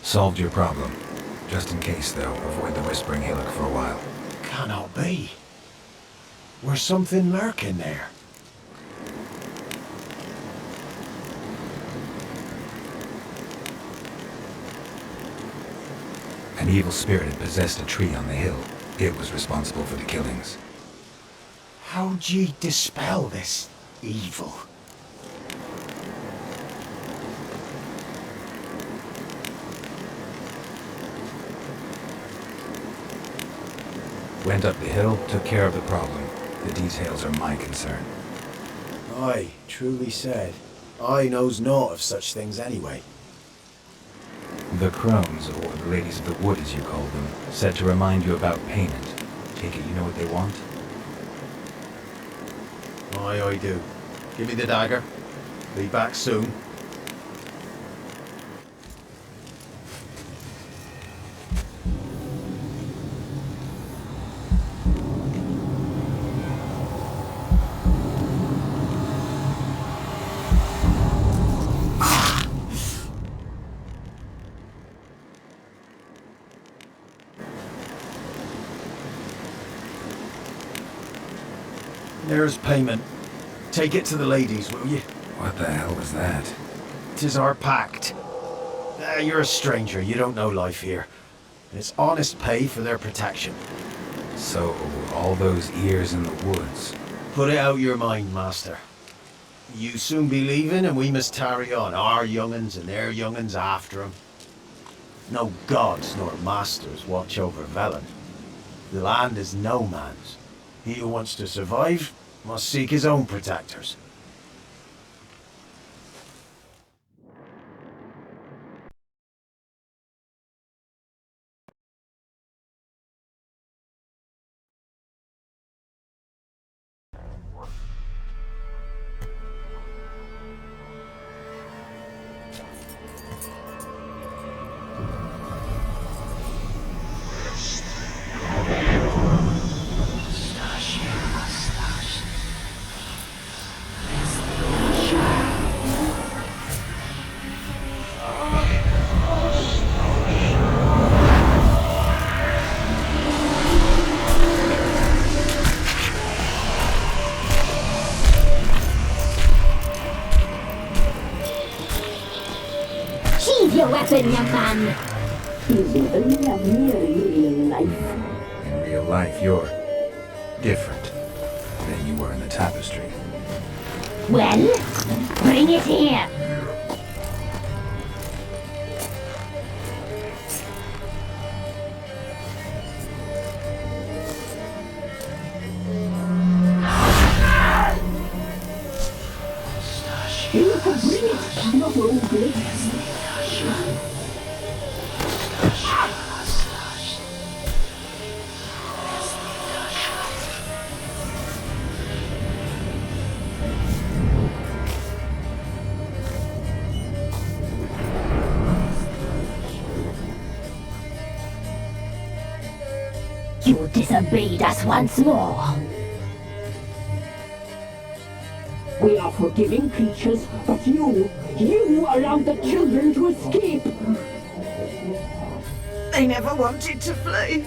Solved your problem. Just in case, though, avoid the Whispering Hillock for a while. Cannot be. There's something lurking there. An evil spirit had possessed a tree on the hill. It was responsible for the killings. How'd ye dispel this evil? Went up the hill, took care of the problem. The details are my concern. Aye, truly said. I knows naught of such things anyway. The crones, or the ladies of the wood as you call them, said to remind you about payment. Take it you know what they want? Aye, I do. Give me the dagger. Be back soon. There's payment. Take it to the ladies, will you? What the hell was that? 'Tis our pact. You're a stranger, you don't know life here. It's honest pay for their protection. So, all those ears in the woods. Put it out your mind, master. You soon be leaving and we must tarry on, our young'uns and their young'uns after 'em. No gods nor masters watch over Velen. The land is no man's. He who wants to survive must seek his own protectors. Your weapon, young man. He's even lovelier in real life. In real life, you're different than you were in the tapestry. Well, bring it here. You can bring it, not only. You disobeyed us once more. We are forgiving creatures, but you allowed the children to escape. They never wanted to flee.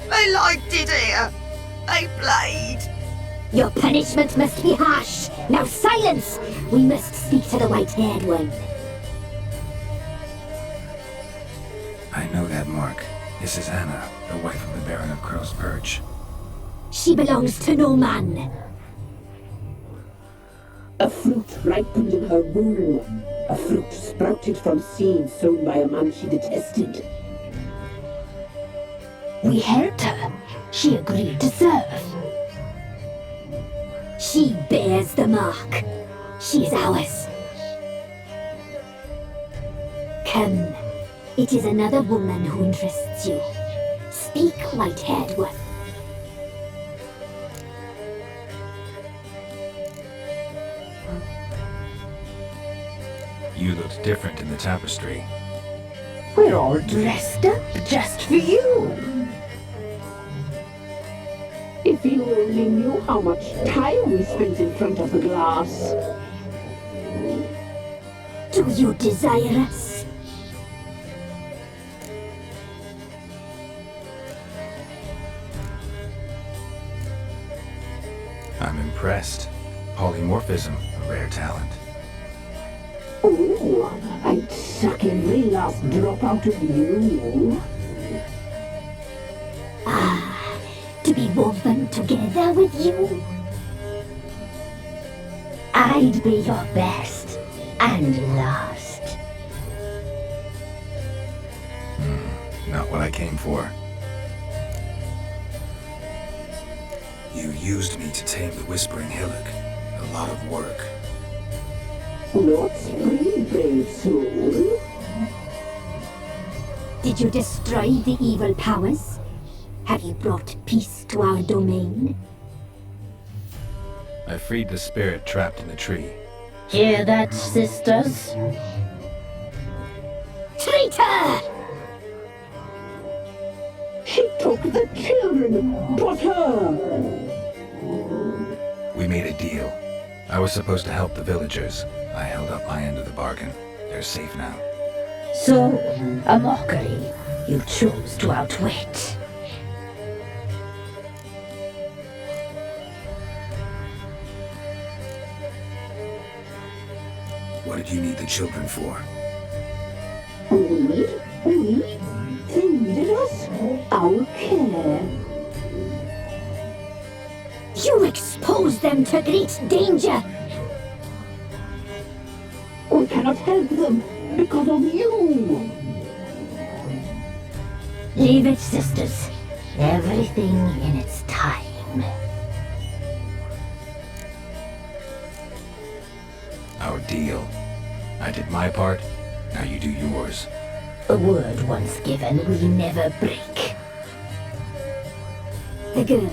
They liked it here. They played. Your punishment must be harsh. Now silence! We must speak to the white-haired one. I know that mark. This is Anna, the wife of the Baron of Crow's Perch. She belongs to no man. A fruit ripened in her womb. A fruit sprouted from seeds sown by a man she detested. We helped her. She agreed to serve. She bears the mark. She is ours. Come. It is another woman who interests you. Speak, white-haired one. You looked different in the tapestry. We're all dressed up just for you. If you only knew how much time we spent in front of the glass. Do you desire us? impressed. Polymorphism, a rare talent. Oh, I'd suck every last drop out of you. To be woven together with you. I'd be your best and last. Not what I came for. You used me to tame the Whispering Hillock. A lot of work. Not spree, brave soul. Did you destroy the evil powers? Have you brought peace to our domain? I freed the spirit trapped in the tree. Hear that, sisters? Traitor! She took the children, but her. We made a deal. I was supposed to help the villagers. I held up my end of the bargain. They're safe now. So, a mockery you chose to outwit. What did you need the children for? We? They needed us? Our care. You exposed them to great danger! We cannot help them because of you. Leave it, sisters. Everything in its time. Our deal. I did my part, now you do yours. A word once given, we never break. The girl.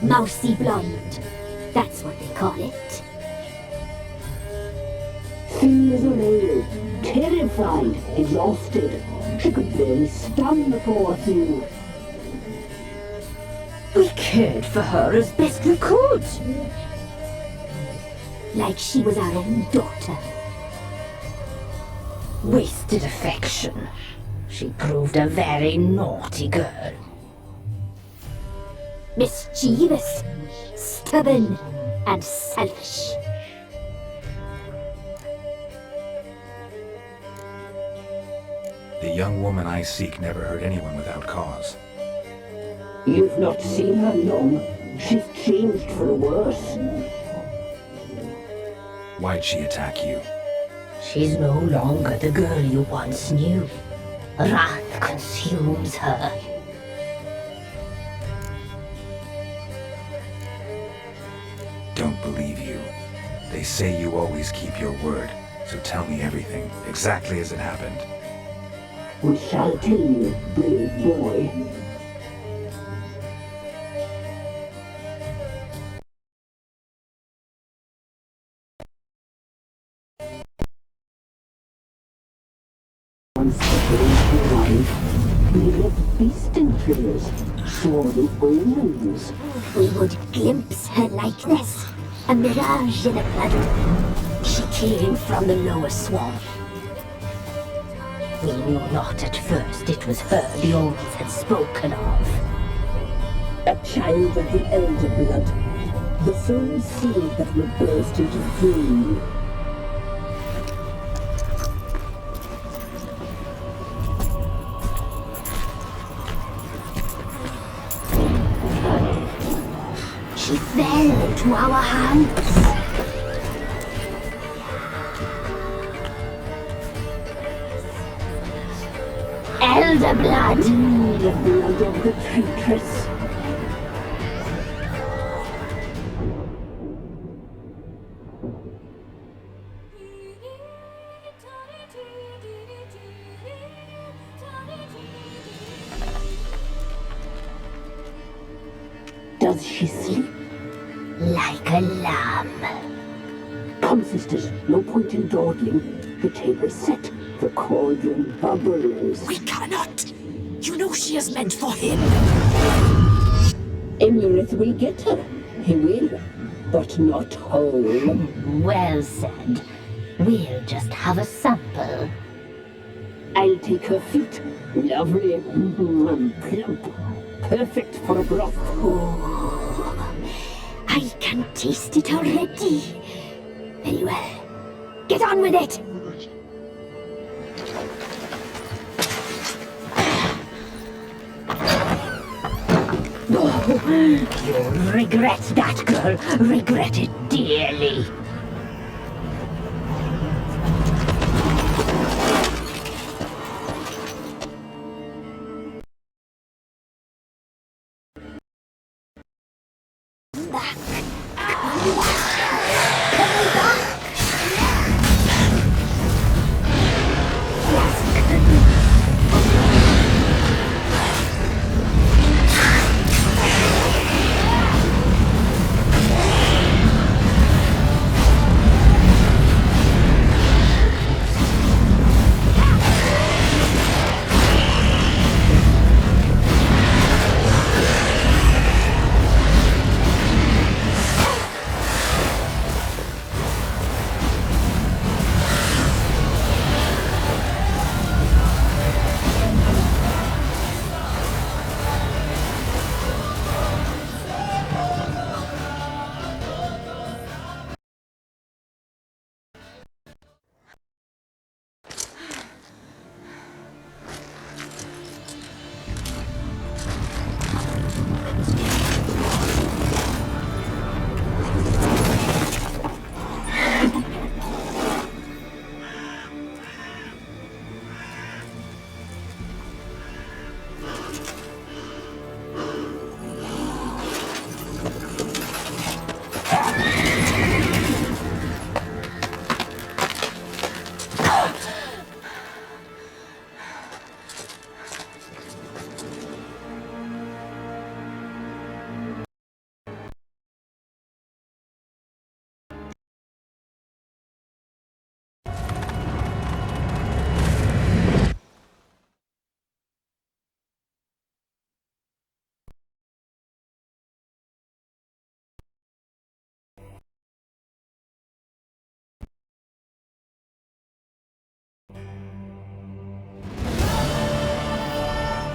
Mousy Blonde. That's what they call it. Thin as a rail, terrified, exhausted. She could barely stand the poor thing. We cared for her as best we could. Like she was our own daughter. Wasted affection. She proved a very naughty girl. Mischievous, stubborn, and selfish. The young woman I seek never hurt anyone without cause. You've not seen her long. She's changed for the worse. Why'd she attack you? She's no longer the girl you once knew. Wrath consumes her. Don't believe you. They say you always keep your word, so tell me everything, exactly as it happened. We shall tell you, brave boy. Once the brave arrived, we left beast enclosures, saw the omens. We would glimpse her likeness, a mirage in a puddle. She came from the lower swamp. We knew not at first it was her the omens had spoken of. A child of the elder blood, the soul seed that will burst into flame. She fell into our hands. Elder blood! The blood of the traitress. Does she sleep? Like a lamb. Come, sisters, no point in dawdling. The table's set, the cauldron bubbles. We cannot! You know she is meant for him! Emulith will get her. He will, but not whole. Well said. We'll just have a sample. I'll take her feet. Lovely and plump. Perfect for a broth. Oh, I can taste it already. Very well. Get on with it! Oh, you'll regret that, girl. Regret it dearly.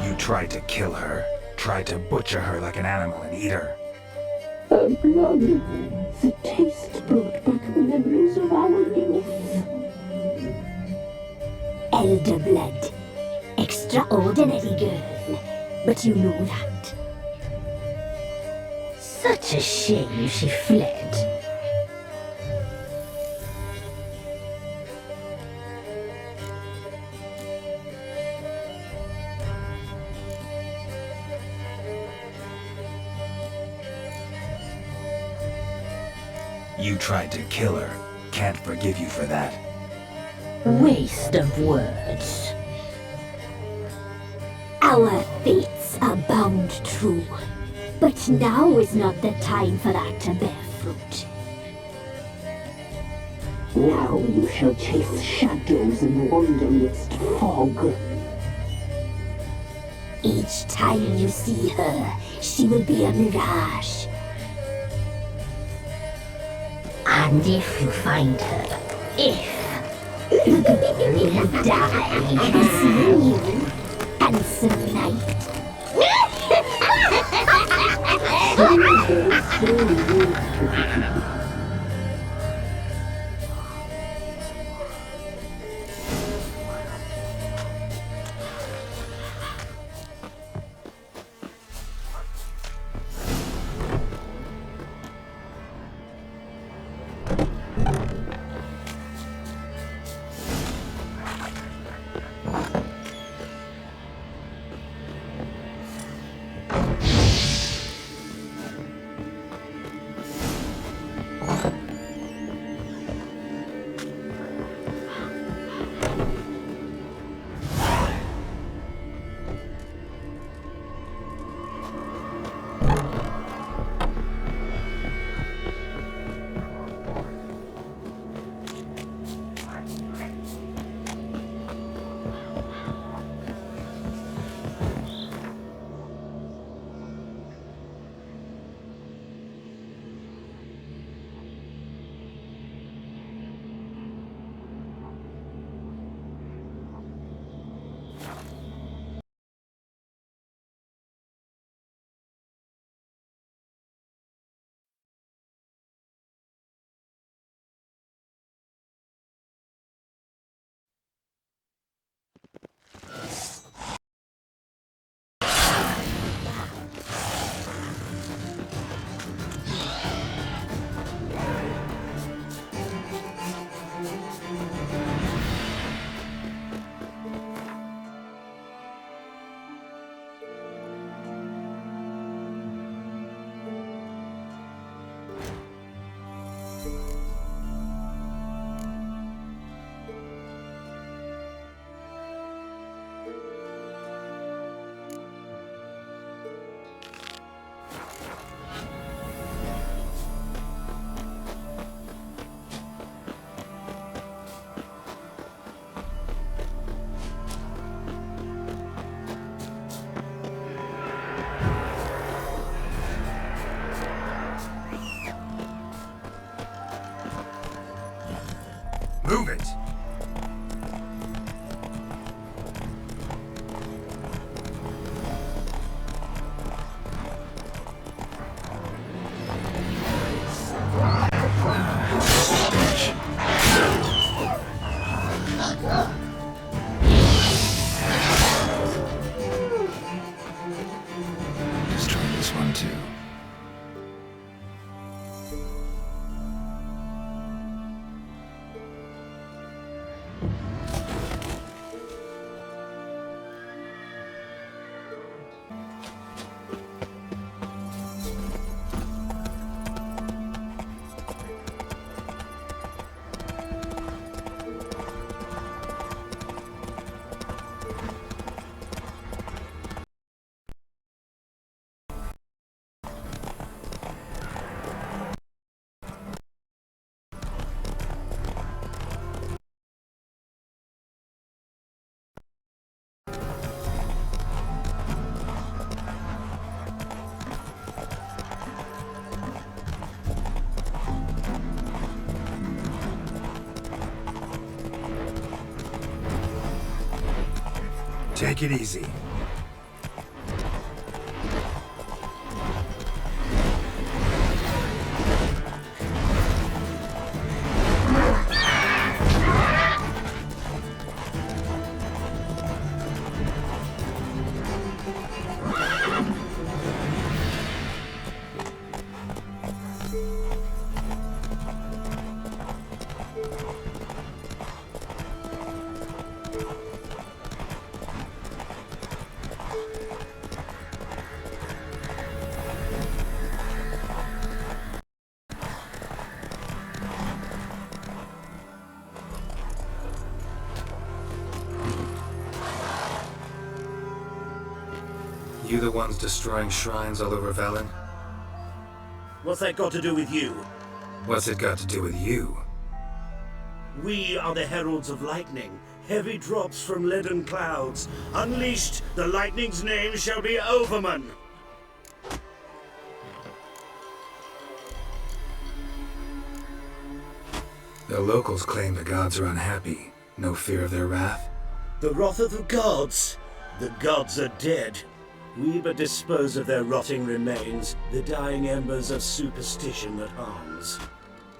You tried to kill her, tried to butcher her like an animal and eat her. Her blood, the taste brought back memories of our youth. Elder blood. Extraordinary girl. But you know that. Such a shame she fled. You tried to kill her. Can't forgive you for that. Waste of words. Our fates are bound true. But now is not the time for that to bear fruit. Now you shall chase shadows and wander amidst fog. Each time you see her, she will be a mirage. And if you find her, the girl will die. See you, handsome knight. Move it! Destroy this one too. Take it easy. You the ones destroying shrines all over Velen? What's that got to do with you? What's it got to do with you? We are the heralds of lightning. Heavy drops from leaden clouds. Unleashed, the lightning's name shall be Overman. The locals claim the gods are unhappy. No fear of their wrath? The wrath of the gods? The gods are dead. We but dispose of their rotting remains, the dying embers of superstition that harms.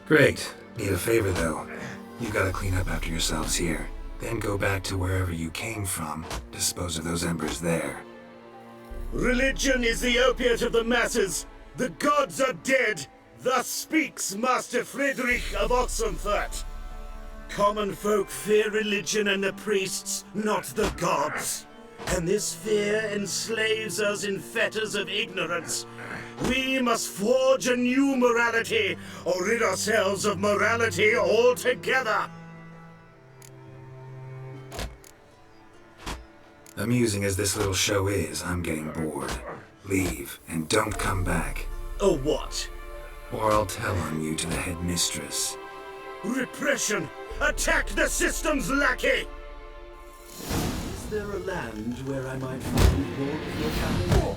Great. Need a favor, though. You gotta clean up after yourselves here. Then go back to wherever you came from. Dispose of those embers there. Religion is the opiate of the masses. The gods are dead. Thus speaks Master Friedrich of Oxenfurt. Common folk fear religion and the priests, not the gods. And this fear enslaves us in fetters of ignorance. We must forge a new morality, or rid ourselves of morality altogether. Amusing as this little show is, I'm getting bored. Leave, and don't come back. Oh, what? Or I'll tell on you to the headmistress. Repression! Attack the system's lackey! Is there a land where I might find more of your family?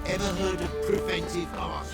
Ever heard of preventive art?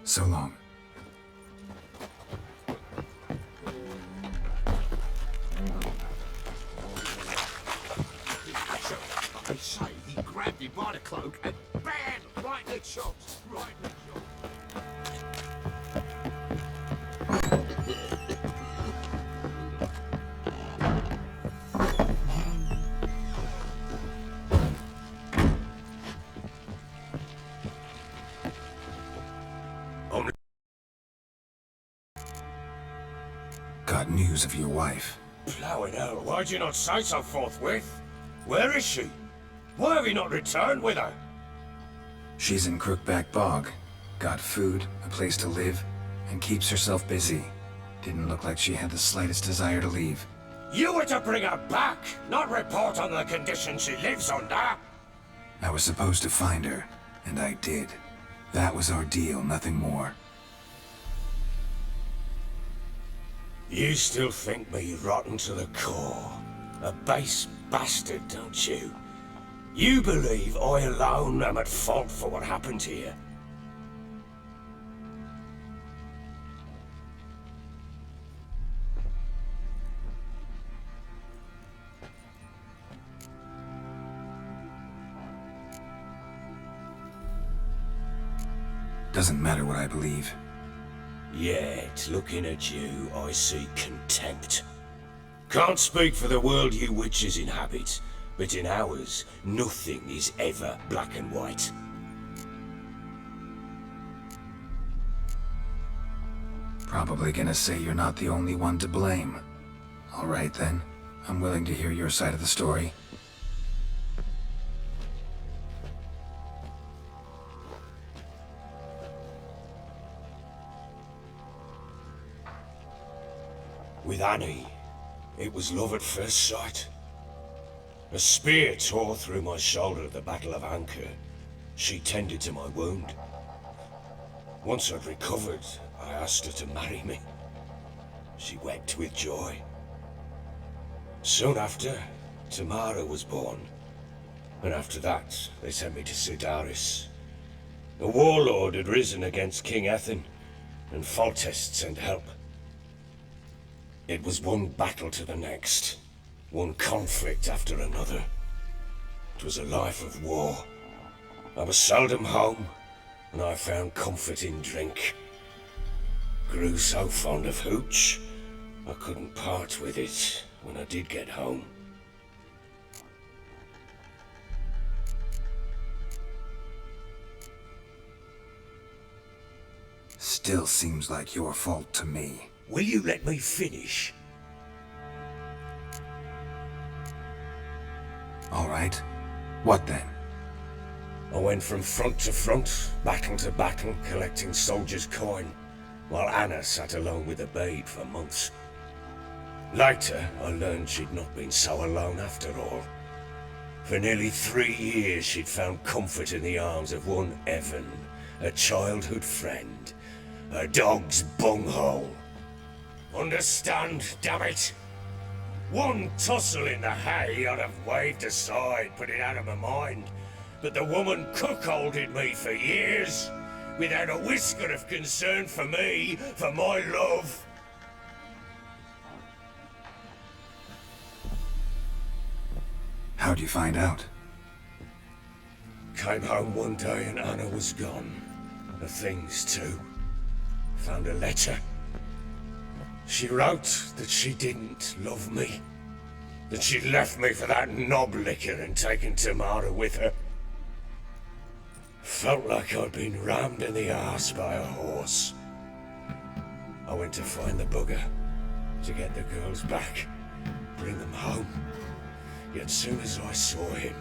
So long. I say he grabbed him by the cloak and bam! Right in the chops. Right in the chops. Got news of your wife. Plowing hell, why'd you not say so forthwith? Where is she? Why have you not returned with her? She's in Crookback Bog. Got food, a place to live, and keeps herself busy. Didn't look like she had the slightest desire to leave. You were to bring her back, not report on the conditions she lives under. I was supposed to find her, and I did. That was our deal, nothing more. You still think me rotten to the core. A base bastard, don't you? You believe I alone am at fault for what happened here. Doesn't matter what I believe. Yet, looking at you, I see contempt. Can't speak for the world you witches inhabit, but in ours, nothing is ever black and white. Probably gonna say you're not the only one to blame. All right then, I'm willing to hear your side of the story. With Annie, it was love at first sight. A spear tore through my shoulder at the Battle of Anchor. She tended to my wound. Once I'd recovered, I asked her to marry me. She wept with joy. Soon after, Tamara was born. And after that, they sent me to Sidaris. A warlord had risen against King Ethan, and Foltest sent help. It was one battle to the next, one conflict after another. It was a life of war. I was seldom home, and I found comfort in drink. Grew so fond of hooch, I couldn't part with it when I did get home. still seems like your fault to me. Will you let me finish? All right. What then? I went from front to front, battle to battle, collecting soldiers' coin, while Anna sat alone with the babe for months. Later, I learned she'd not been so alone after all. For nearly 3 years, she'd found comfort in the arms of one Evan, a childhood friend, a dog's bunghole. Understand, damn it? One tussle in the hay I'd have waved aside, put it out of my mind. But the woman cuckolded me for years, without a whisker of concern for me, for my love. How'd you find out? Came home one day and Anna was gone. The things too. Found a letter. She wrote that she didn't love me. That she'd left me for that knob licker and taken Tamara with her. Felt like I'd been rammed in the arse by a horse. I went to find the bugger, to get the girls back, bring them home. Yet soon as I saw him,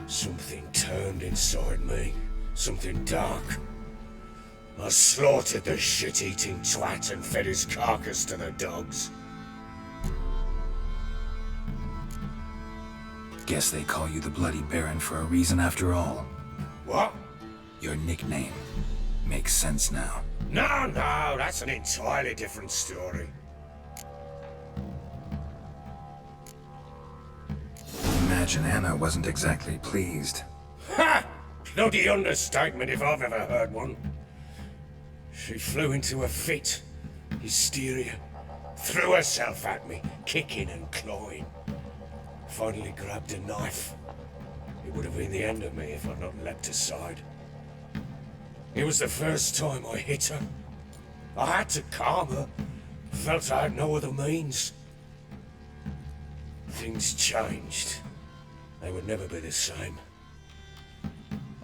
something turned inside me, something dark. I slaughtered the shit-eating twat and fed his carcass to the dogs. Guess they call you the Bloody Baron for a reason after all. What? Your nickname makes sense now. No, that's an entirely different story. Imagine Anna wasn't exactly pleased. Ha! Bloody understatement if I've ever heard one. She flew into a fit, hysteria, threw herself at me, kicking and clawing. Finally grabbed a knife. It would have been the end of me if I'd not leapt aside. It was the first time I hit her. I had to calm her. Felt I had no other means. Things changed. They would never be the same.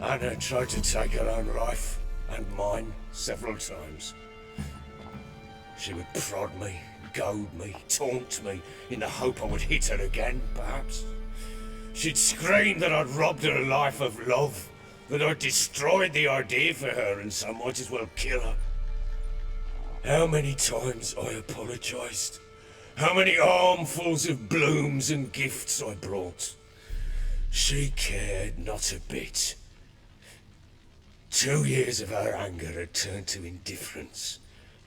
Anna tried to take her own life, and mine, several times. She would prod me, goad me, taunt me, in the hope I would hit her again, perhaps. She'd scream that I'd robbed her life of love, that I'd destroyed the idea for her, and so might as well kill her. How many times I apologized. How many armfuls of blooms and gifts I brought. She cared not a bit. 2 years of her anger had turned to indifference,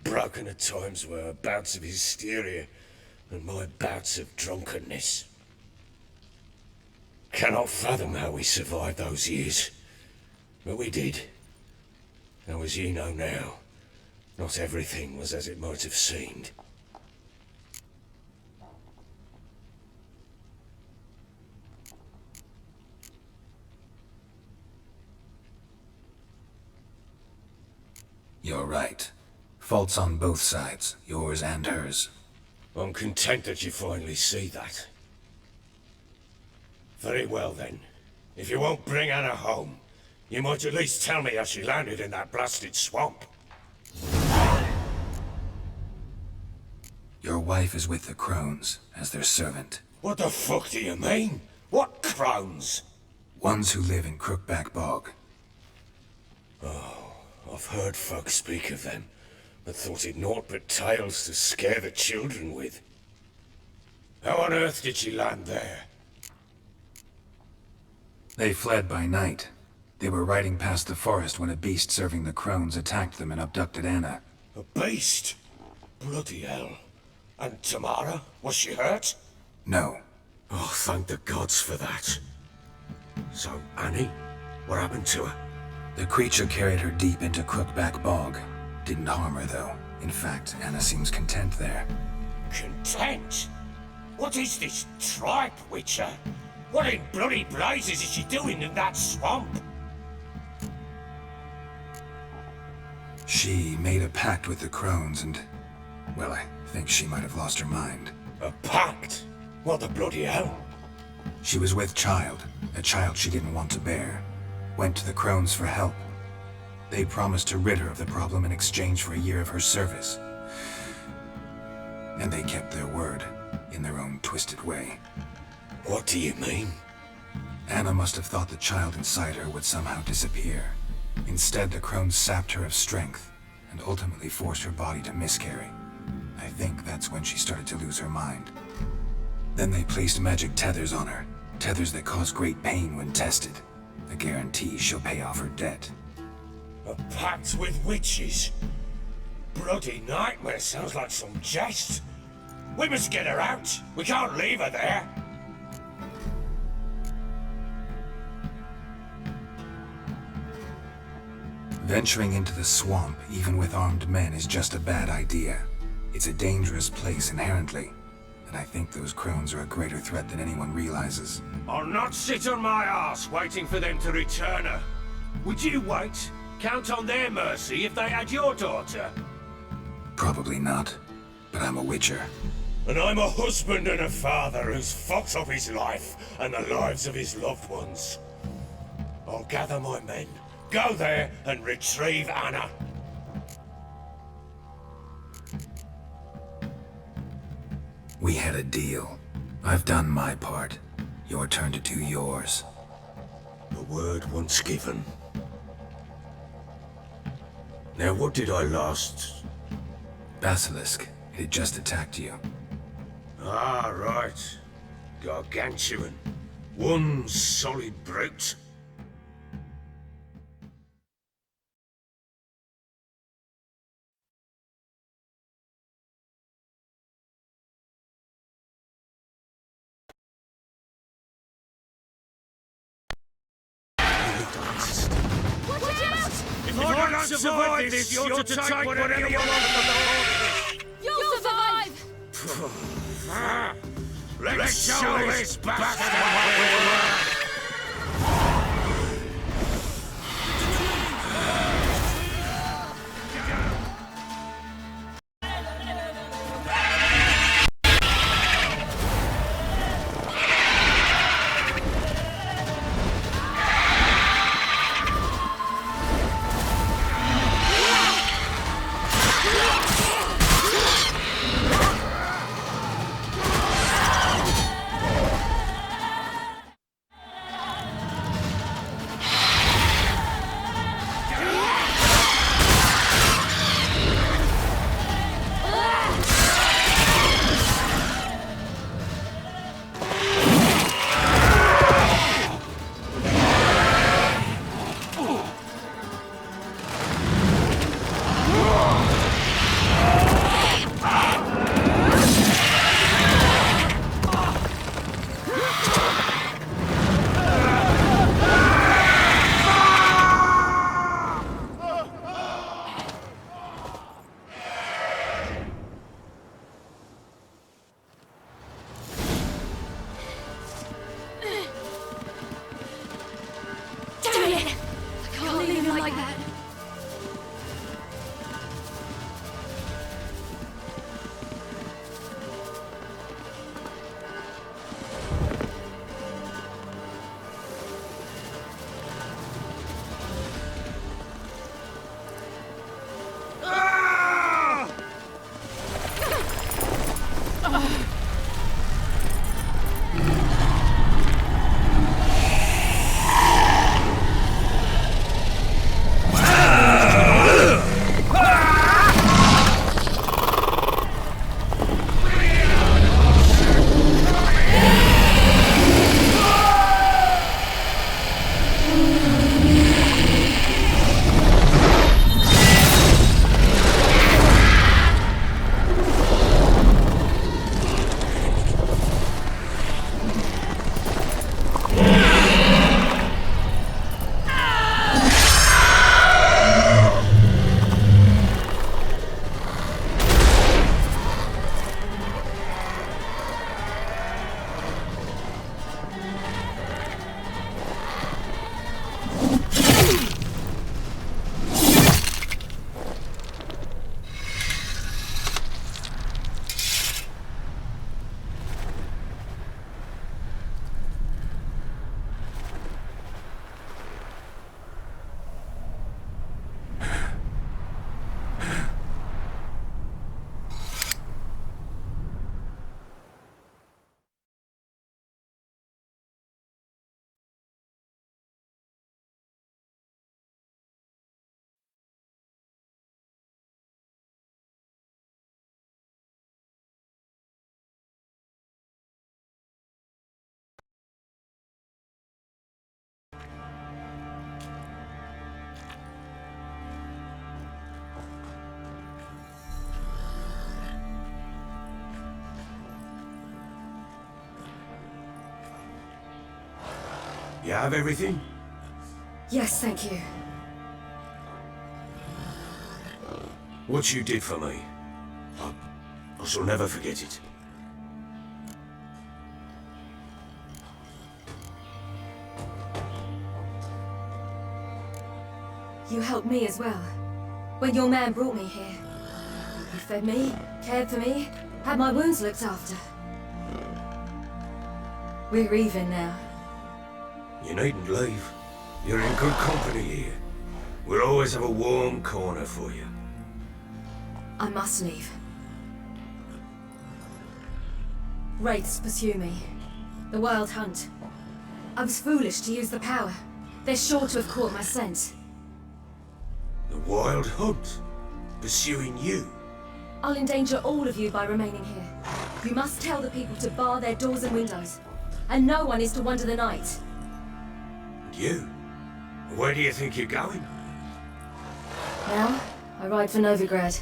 broken at times were her bouts of hysteria and my bouts of drunkenness. Cannot fathom how we survived those years, but we did. Though as ye know now, not everything was as it might have seemed. You're right. Faults on both sides, yours and hers. I'm content that you finally see that. Very well then. If you won't bring Anna home, you might at least tell me how she landed in that blasted swamp. Your wife is with the crones, as their servant. What the fuck do you mean? What crones? Ones who live in Crookback Bog. Oh, I've heard folk speak of them, but thought it naught but tales to scare the children with. How on earth did she land there? They fled by night. They were riding past the forest when a beast serving the crones attacked them and abducted Anna. A beast? Bloody hell. And Tamara? Was she hurt? No. Oh, thank the gods for that. So, Annie? What happened to her? The creature carried her deep into Crookback Bog. Didn't harm her, though. In fact, Anna seems content there. Content? What is this tripe, Witcher? What in bloody blazes is she doing in that swamp? She made a pact with the crones and... well, I think she might have lost her mind. A pact? What the bloody hell? She was with child, a child she didn't want to bear. Went to the crones for help. They promised to rid her of the problem in exchange for a year of her service. And they kept their word, in their own twisted way. What do you mean? Anna must have thought the child inside her would somehow disappear. Instead, the crones sapped her of strength, and ultimately forced her body to miscarry. I think that's when she started to lose her mind. Then they placed magic tethers on her, tethers that cause great pain when tested. A guarantee she'll pay off her debt. A pact with witches? Bloody nightmare, sounds like some jest. We must get her out. We can't leave her there. Venturing into the swamp, even with armed men, is just a bad idea. It's a dangerous place inherently, and I think those crones are a greater threat than anyone realizes. I'll not sit on my arse waiting for them to return her. Would you wait? Count on their mercy if they had your daughter? Probably not, but I'm a witcher. And I'm a husband and a father who's fucked up his life and the lives of his loved ones. I'll gather my men, go there and retrieve Anna. We had a deal. I've done my part. Your turn to do yours. The word once given. Now what did I last... Basilisk. It had just attacked you. Ah, right. Gargantuan. One solid brute. If I don't survive this, you're to take whatever you want. You'll survive! Let's show this bastard what we're worth. You have everything? Yes, thank you. What you did for me, I shall never forget it. You helped me as well. When your man brought me here. You fed me, cared for me, had my wounds looked after. We're even now. You needn't leave. You're in good company here. We'll always have a warm corner for you. I must leave. Wraiths pursue me. The Wild Hunt. I was foolish to use the power. They're sure to have caught my scent. The Wild Hunt? Pursuing you? I'll endanger all of you by remaining here. You must tell the people to bar their doors and windows. And no one is to wander the night. And you? Where do you think you're going? Now, I ride for Novigrad.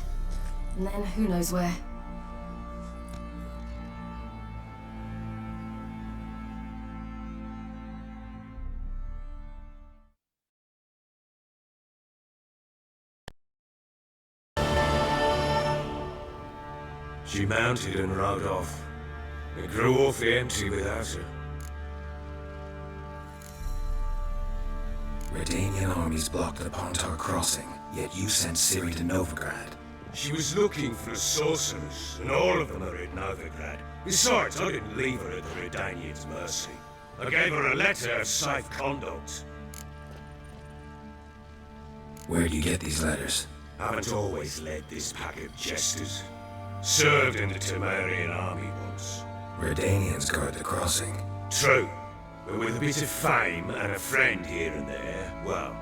And then who knows where. She mounted and rode off. It grew awfully empty without her. Redanian armies blocked the Pontar crossing, yet you sent Ciri to Novigrad. She was looking for sorcerers, and all of them are in Novigrad. Besides, I didn't leave her at the Redanians' mercy. I gave her a letter of safe conduct. Where do you get these letters? Haven't always led this pack of jesters. Served in the Temerian army once. Redanians guard the crossing. True, but with a bit of fame and a friend here and there, well,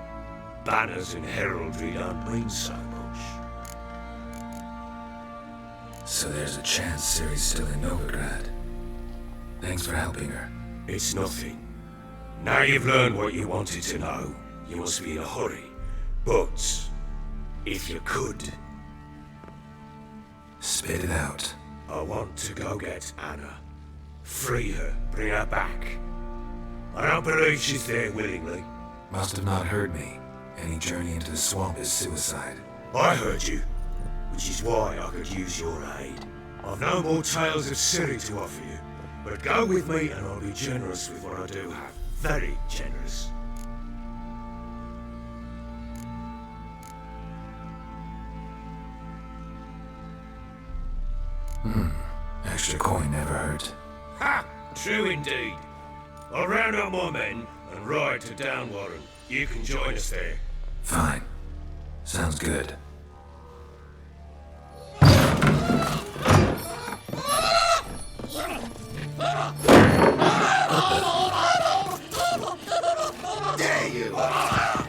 banners and heraldry don't mean so much. So there's a chance Ciri's still in Novigrad. Thanks for helping her. It's nothing. Now you've learned what you wanted to know, you must be in a hurry. But, if you could... Spit it out. I want to go get Anna. Free her, bring her back. I don't believe she's there willingly. Must have not heard me. Any journey into the swamp is suicide. I heard you, which is why I could use your aid. I've no more tales of Ciri to offer you, but go with me and I'll be generous with what I do have. Very generous. Extra coin never hurt. Ha! True indeed. I'll round up my men and ride to Downwarren. You can join us there. Fine. Sounds good. There you are.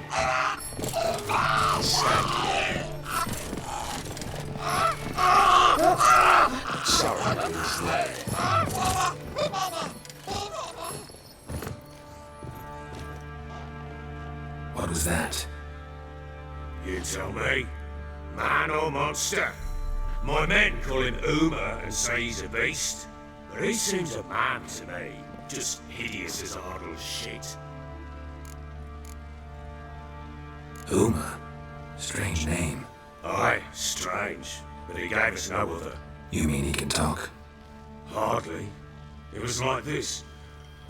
Sorry, it's late. What was that? You tell me. Man or monster? My men call him Uma and say he's a beast, but he seems a man to me. Just hideous as Ardle's shit. Uma? Strange name. Aye, strange, but he gave us no other. You mean he can talk? Hardly. It was like this.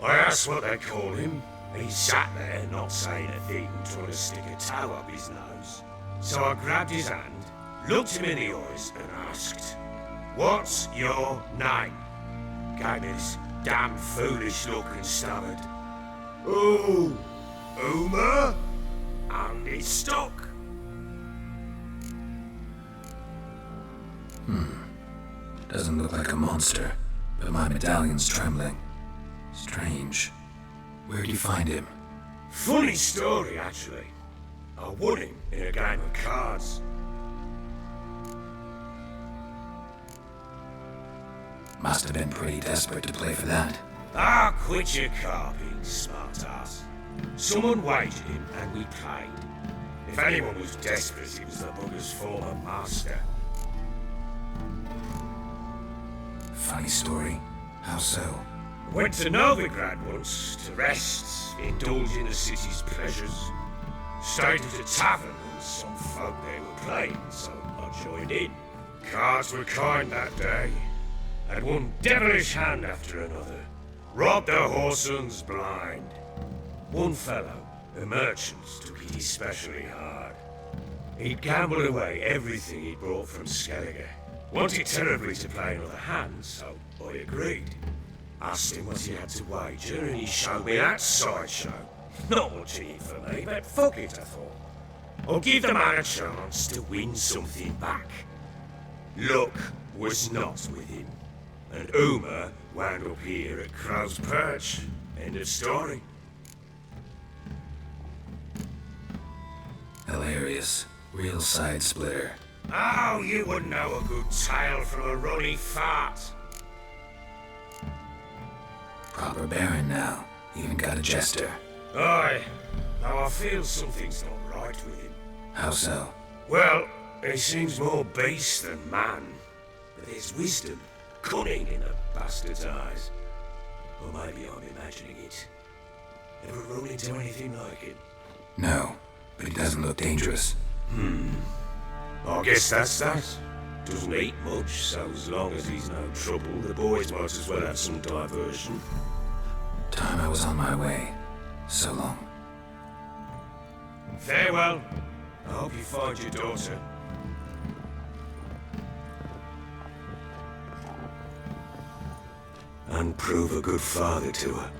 I asked what they call him. He sat there, not saying a thing, trying to stick a toe up his nose. So I grabbed his hand, looked him in the eyes, and asked, "What's your name?" Gave me this damn foolish look and stammered, "Oh, Uma?" And he stuck. Doesn't look like a monster, but my medallion's trembling. Strange. Where'd you find him? Funny story, actually. I won him in a game of cards. Must have been pretty desperate to play for that. Ah, quit your carping, smartass. Someone wagered him and we played. If anyone was desperate, it was the bugger's former master. Funny story. How so? Went to Novigrad once to rest, indulge in the city's pleasures. Stayed at a tavern and some folk there were playing, so I joined in. Cards were kind that day. Had one devilish hand after another. Robbed the whoresons blind. One fellow, a merchant, took it especially hard. He'd gambled away everything he'd brought from Skellige. Wanted terribly to play another hand, so I agreed. Asked him what he had to wager, and he showed me that sideshow. Not much in it for me, but fuck it, I thought. I'll give the man a chance to win something back. Luck was not with him, and Uma wound up here at Crow's Perch. End of story. Hilarious. Real side splitter. Oh, you would know a good tale from a runny fart. Proper baron now. Even got a jester. Aye. Though I feel something's not right with him. How so? Well, he seems more beast than man. But there's wisdom, cunning in the bastard's eyes. Or maybe I'm imagining it. Ever run into anything like him? No, but he doesn't look dangerous. I guess that's that. Doesn't eat much, so as long as he's no trouble, the boys might as well have some diversion. Time I was on my way. So long. Farewell. I hope you find your daughter. And prove a good father to her.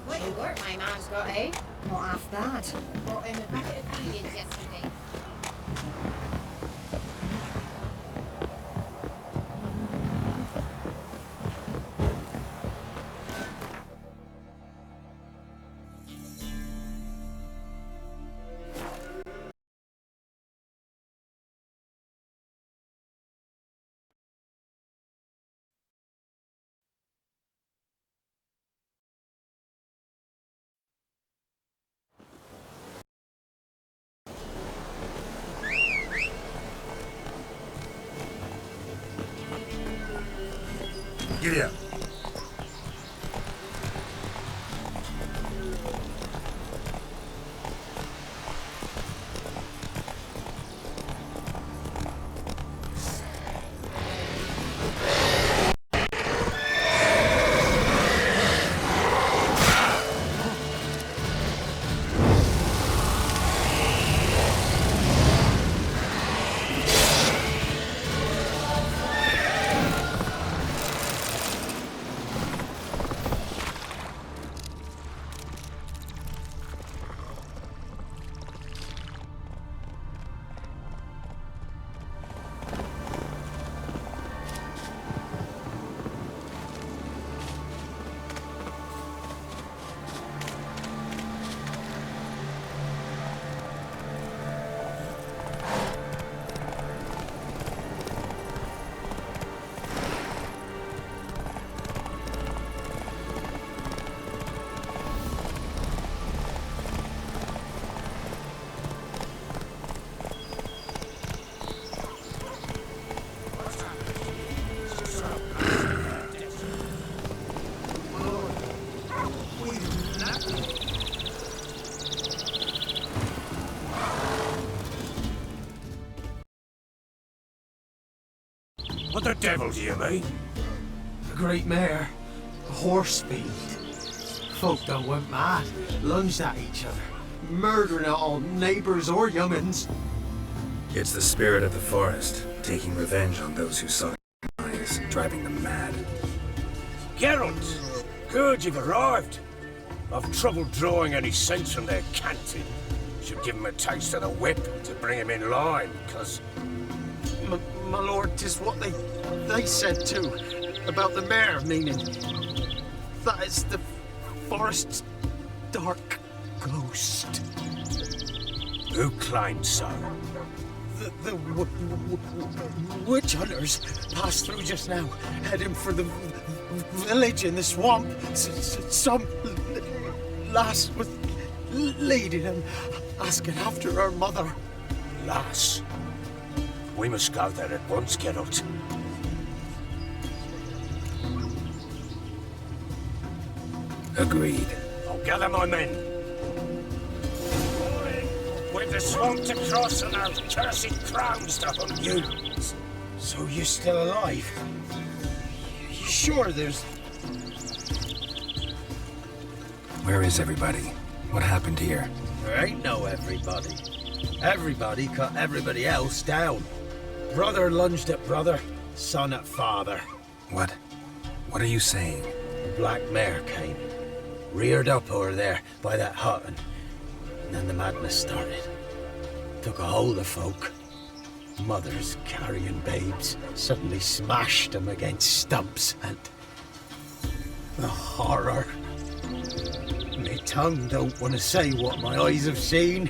Great work my man's got, eh? Not half bad. Brought in a packet of feelings yesterday. Giddy up. What the devil do you mean? A great mare. A horse feed. Folk done went mad, lunged at each other, murdering all neighbours or young'uns. It's the spirit of the forest, taking revenge on those who saw eyes, driving them mad. Geralt! Good you've arrived. I've trouble drawing any sense from their canting. Should give him a taste of the whip to bring him in line, because... My lord, 'tis what they said too, about the mare, meaning that is the forest's dark ghost. Who claimed so? The witch hunters passed through just now, heading for the village in the swamp. Some lass was leading them, asking after her mother. Lass? We must go there at once, Geralt. Agreed. I'll gather my men. With the swamp to cross and our cursed crowns to hunt you. So you're still alive? You sure there's... Where is everybody? What happened here? There ain't no everybody. Everybody cut everybody else down. Brother lunged at brother, son at father. What? What are you saying? The black mare came, reared up over there by that hut, and then the madness started. Took a hold of folk. Mothers carrying babes suddenly smashed them against stumps, and the horror. My tongue don't want to say what my eyes have seen,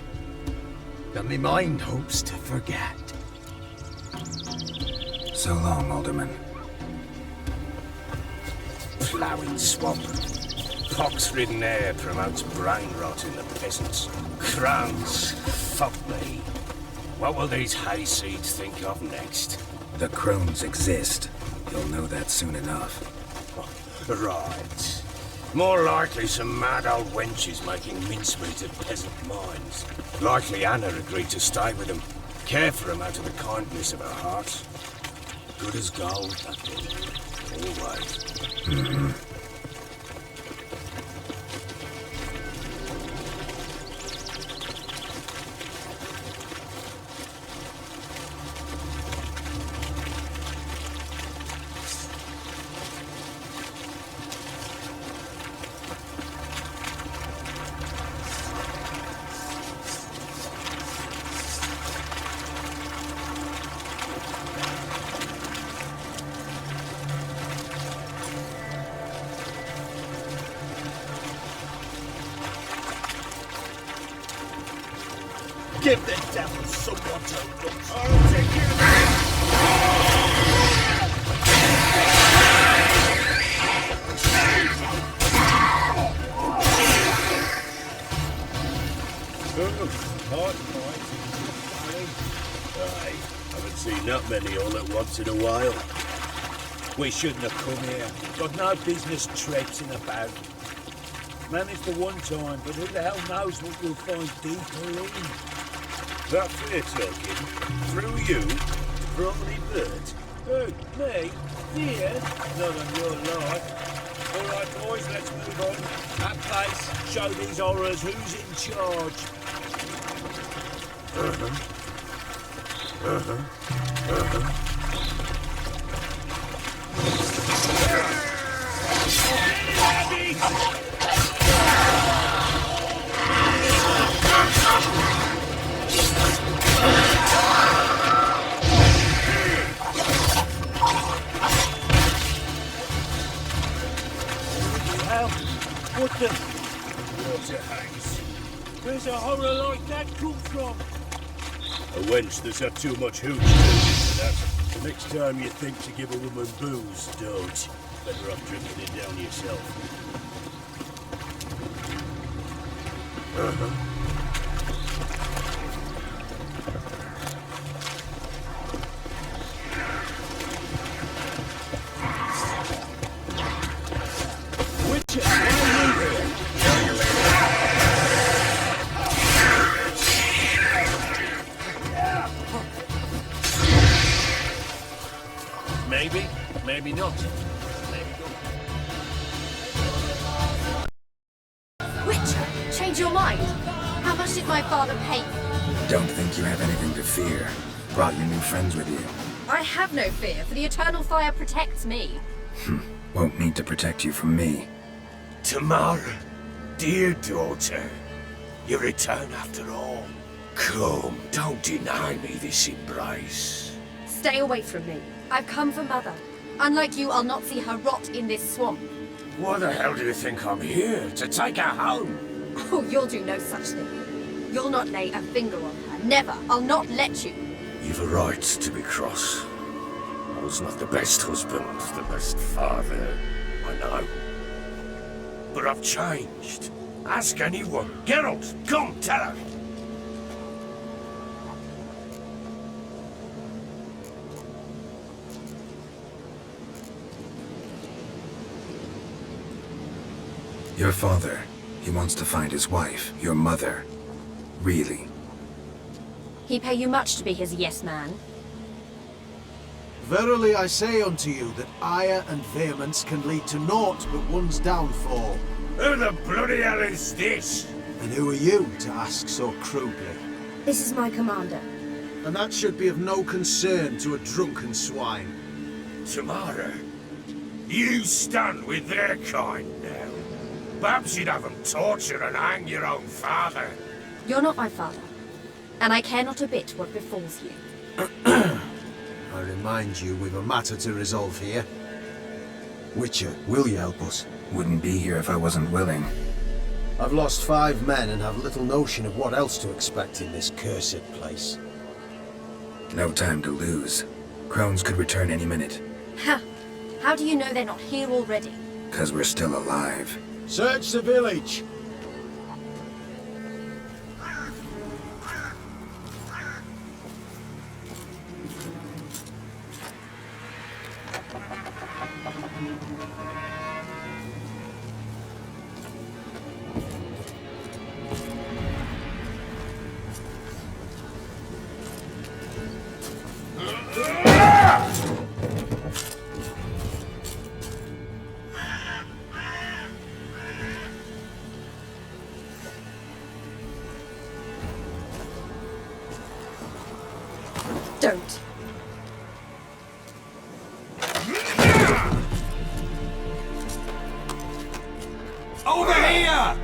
and my mind hopes to forget. So long, Alderman. Ploughing swamp. Pox-ridden air promotes brain rot in the peasants. Crowns, fuck me. What will these hayseeds think of next? The crones exist. You'll know that soon enough. Right. More likely some mad old wenches making mincemeat of peasant minds. Likely Anna agreed to stay with them. Care for them out of the kindness of her heart. Good as gold, that one. Always. Mm-hmm. Give the devil someone to look. I'll take care of it. Aye, haven't seen that many all at once in a while. We shouldn't have come here. Got no business traipsing about. Managed the one time, but who the hell knows what we'll find deeper in. That fair talking, through you, Bromley Bird. Who, me? Dear? Not on your life. All right, boys, let's move on. That place, show these horrors who's in charge. What the? Water hangs. Where's a horror like that come from? A wench that's had too much hooch to that. The next time you think to give a woman booze, don't. Better off drinking it down yourself. Maybe, maybe not. Witcher, change your mind. How much did my father pay you? Don't think you have anything to fear. Brought your new friends with you. I have no fear, for the eternal fire protects me. Won't need to protect you from me. Tamara, dear daughter, you return after all. Come, don't deny me this embrace. Stay away from me. I've come for Mother. Unlike you, I'll not see her rot in this swamp. Why the hell do you think I'm here? To take her home? Oh, you'll do no such thing. You'll not lay a finger on her. Never. I'll not let you. You've a right to be cross. I was not the best husband, the best father, I know. But I've changed. Ask anyone. Geralt, come, tell her. Your father, he wants to find his wife, your mother. Really? He pay you much to be his yes man? Verily I say unto you that ire and vehemence can lead to naught but one's downfall. Who the bloody hell is this? And who are you to ask so crudely? This is my commander. And that should be of no concern to a drunken swine. Tamara, you stand with their kind now. Perhaps you'd have them torture and hang your own father. You're not my father, and I care not a bit what befalls you. I remind you, we've a matter to resolve here. Witcher, will you help us? Wouldn't be here if I wasn't willing. I've lost 5 men and have little notion of what else to expect in this cursed place. No time to lose. Crones could return any minute. Ha! How do you know they're not here already? 'Cause we're still alive. Search the village! Don't. Over here!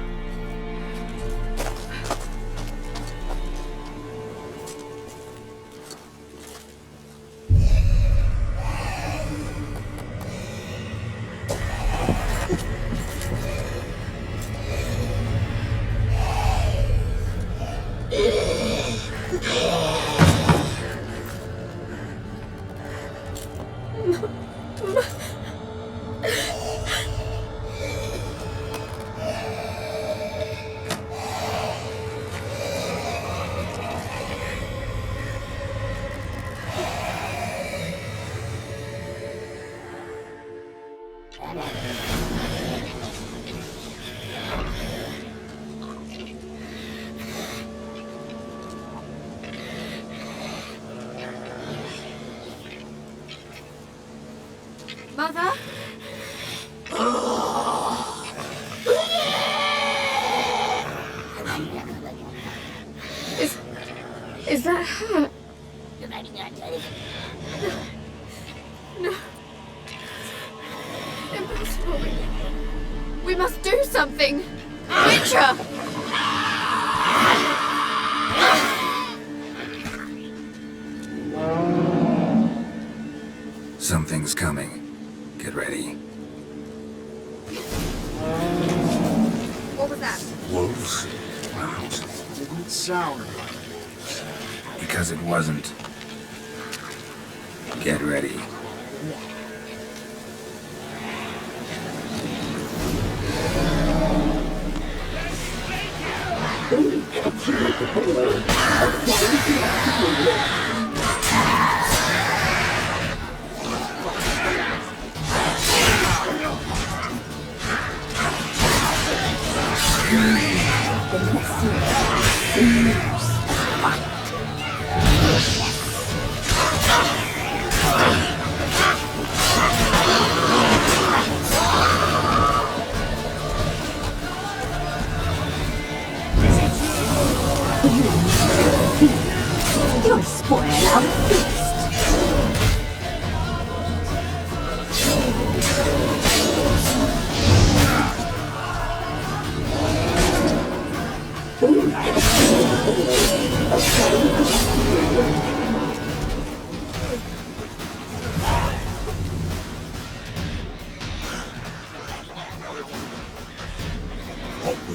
Mother? Is that her? No. Impossible. We must do something. Witcher! Something's coming. Get ready. What was that? Wolves? Didn't sound like Because it wasn't. Get ready.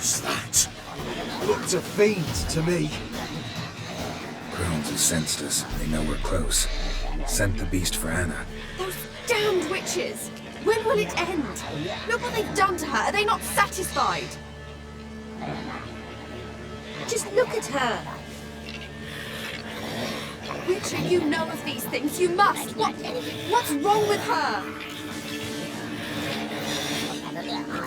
was that? Looked a fiend to me. Crones have sensed us. They know we're close. Sent the beast for Anna. Those damned witches! When will it end? Look what they've done to her. Are they not satisfied? Just look at her. Witcher, you know of these things. You must. What's wrong with her?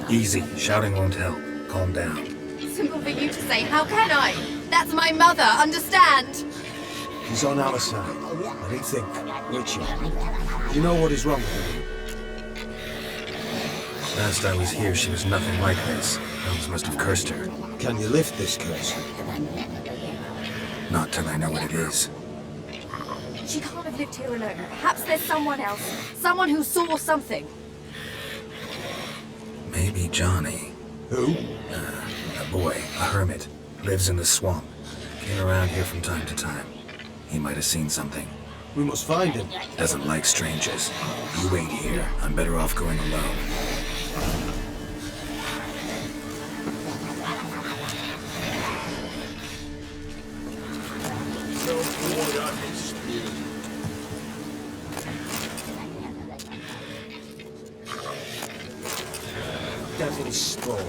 Easy. Shouting won't help. Calm down. Simple for you to say. How can I? That's my mother. Understand? He's on our side. And he think, Witcher. You know what is wrong with her? Last I was here, she was nothing like this. Crones must have cursed her. Can you lift this curse? Not till I know what it is. She can't have lived here alone. Perhaps there's someone else. Someone who saw something. Maybe Johnny. Who? A boy, a hermit. Lives in the swamp. Came around here from time to time. He might have seen something. We must find him. Doesn't like strangers. You wait here. I'm better off going alone. Devil's spawn.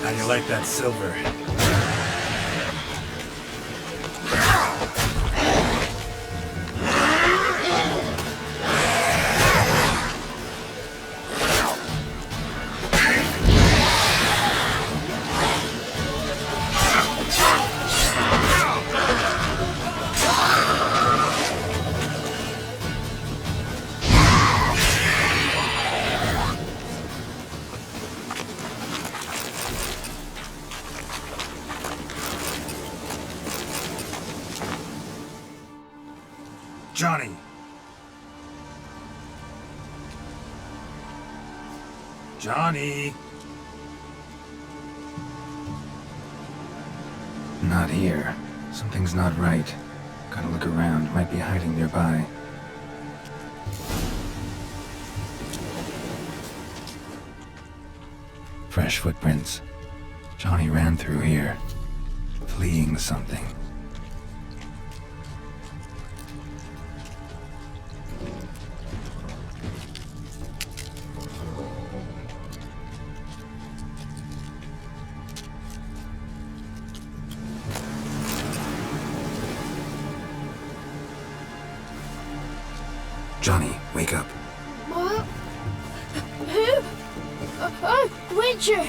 How do you like that silver? Johnny! Johnny! Not here. Something's not right. Gotta look around. Might be hiding nearby. Fresh footprints. Johnny ran through here, fleeing something. Johnny, wake up. What? Who? Oh, Witcher!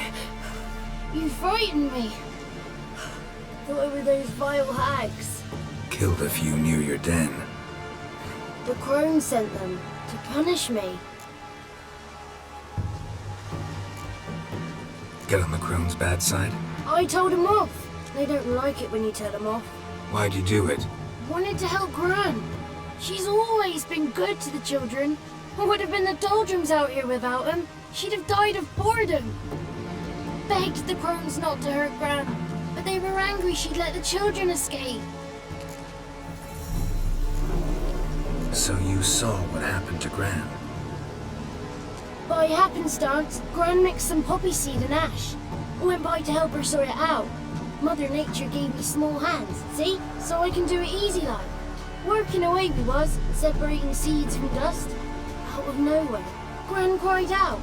You frightened me. Thought it were those vile hags. Killed a few near your den. The crone sent them to punish me. Get on the crone's bad side? I told them off. They don't like it when you tell them off. Why'd you do it? Wanted to help Gran. She's always been good to the children. I would have been the doldrums out here without him. She'd have died of boredom. Begged the crones not to hurt Gran, but they were angry she'd let the children escape. So you saw what happened to Gran? By happenstance, Gran mixed some poppy seed and ash. I went by to help her sort it out. Mother Nature gave me small hands, see? So I can do it easy like. Working away we was, separating seeds from dust. Out of nowhere, Gran cried out.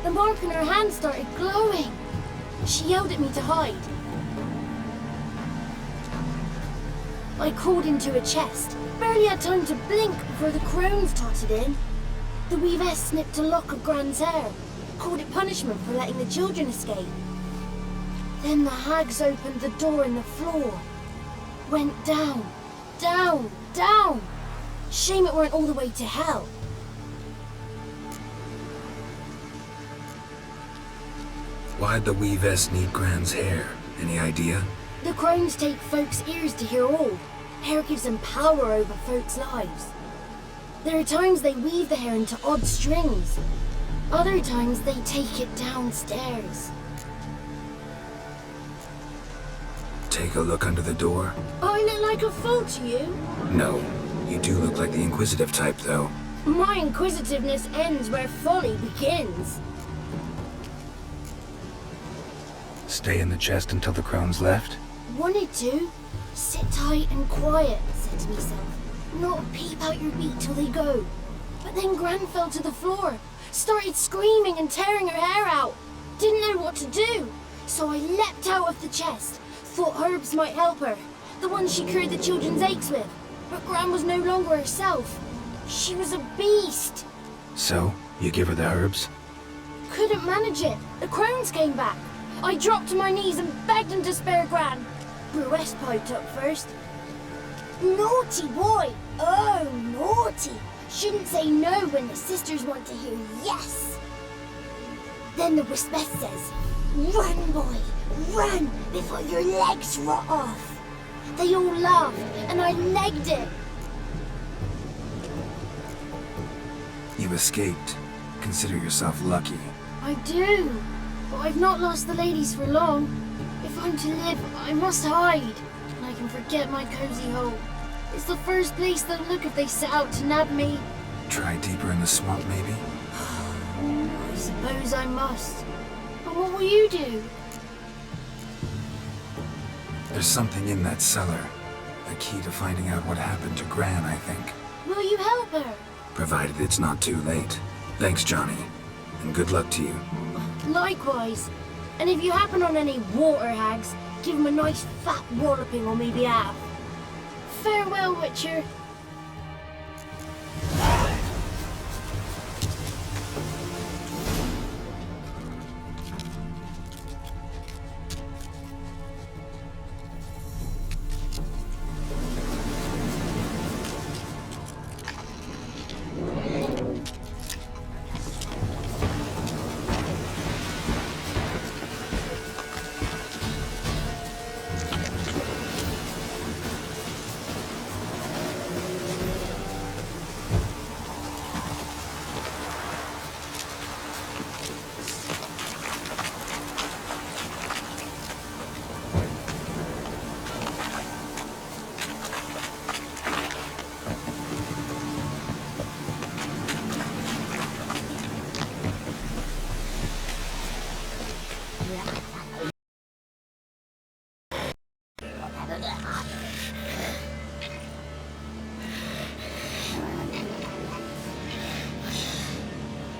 The mark on her hand started glowing. She yelled at me to hide. I crawled into a chest. Barely had time to blink before the crones trotted in. The weavess snipped a lock of Gran's hair. Called it punishment for letting the children escape. Then the hags opened the door in the floor. Went down, down, down. Shame it weren't all the way to hell. Why'd the Weavess need Gran's hair? Any idea? The crones take folks' ears to hear all. Hair gives them power over folks' lives. There are times they weave the hair into odd strings. Other times they take it downstairs. Take a look under the door? I look like a fool to you? No. You do look like the inquisitive type, though. My inquisitiveness ends where folly begins. Stay in the chest until the crone's left? Wanted to. Sit tight and quiet, said to myself. Not peep out your beat till they go. But then Gran fell to the floor. Started screaming and tearing her hair out. Didn't know what to do. So I leapt out of the chest. Thought herbs might help her. The ones she cured the children's aches with. But Gran was no longer herself. She was a beast. So, you give her the herbs? Couldn't manage it. The crones came back. I dropped to my knees and begged him to spare Gran. Bruce piped up first. Naughty boy! Oh, naughty! Shouldn't say no when the sisters want to hear yes. Then the Wispess says, run, boy, run before your legs rot off. They all laughed and I legged it. You escaped. Consider yourself lucky. I do. But I've not lost the ladies for long. If I'm to live, I must hide. And I can forget my cozy hole. It's the first place they'll look if they set out to nab me. Try deeper in the swamp, maybe? I suppose I must. But what will you do? There's something in that cellar. A key to finding out what happened to Gran, I think. Will you help her? Provided it's not too late. Thanks, Johnny. And good luck to you. Likewise. And if you happen on any water hags, give them a nice fat walloping on me behalf. Farewell, Witcher.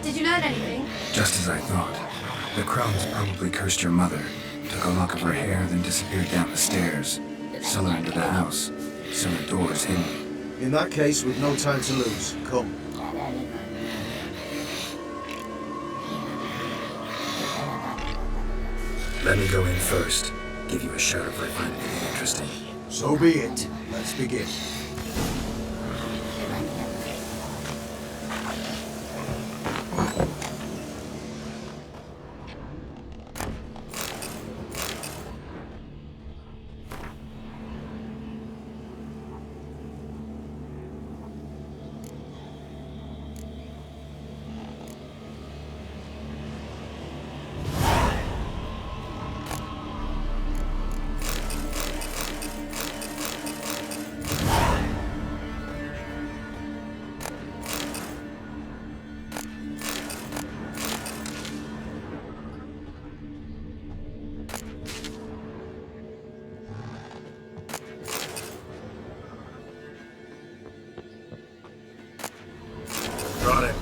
Did you learn anything? Just as I thought. The crones probably cursed your mother, took a lock of her hair, then disappeared down the stairs. Cellar into the house. Cellar doors hidden. In that case, we've no time to lose. Come. Let me go in first. Give you a shout if I find anything interesting. So be it. Let's begin. Got it.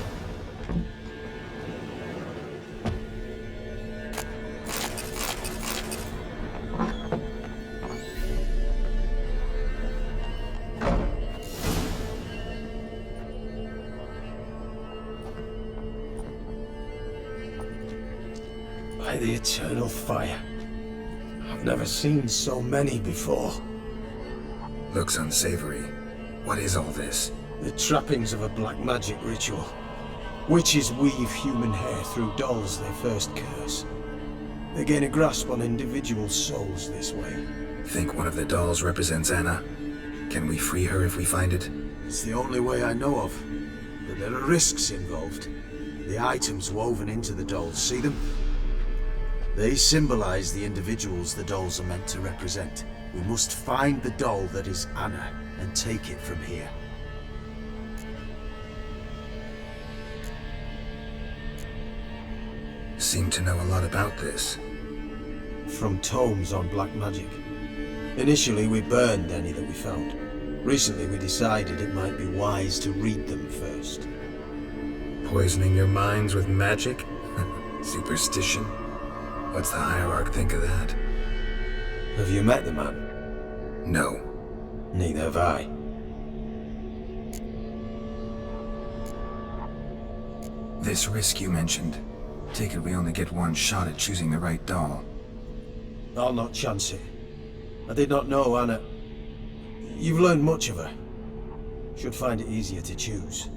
By the eternal fire. I've never seen so many before. Looks unsavory. What is all this? The trappings of a black magic ritual. Witches weave human hair through dolls they first curse. They gain a grasp on individual souls this way. Think one of the dolls represents Anna? Can we free her if we find it? It's the only way I know of. But there are risks involved. The items woven into the dolls, see them? They symbolize the individuals the dolls are meant to represent. We must find the doll that is Anna and take it from here. Seem to know a lot about this. From tomes on black magic. Initially, we burned any that we found. Recently, we decided it might be wise to read them first. Poisoning your minds with magic? Superstition? What's the hierarch think of that? Have you met the man? No. Neither have I. This risk you mentioned. Take it we only get one shot at choosing the right doll. I'll not chance it. I did not know Anna. You've learned much of her. Should find it easier to choose.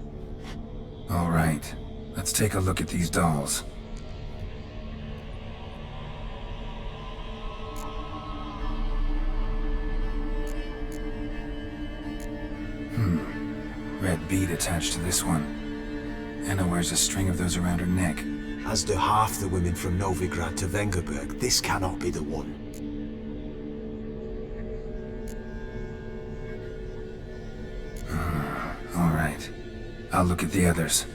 All right. Let's take a look at these dolls. Red bead attached to this one. Anna wears a string of those around her neck. As do half the women from Novigrad to Vengerberg. This cannot be the one. All right. I'll look at the others.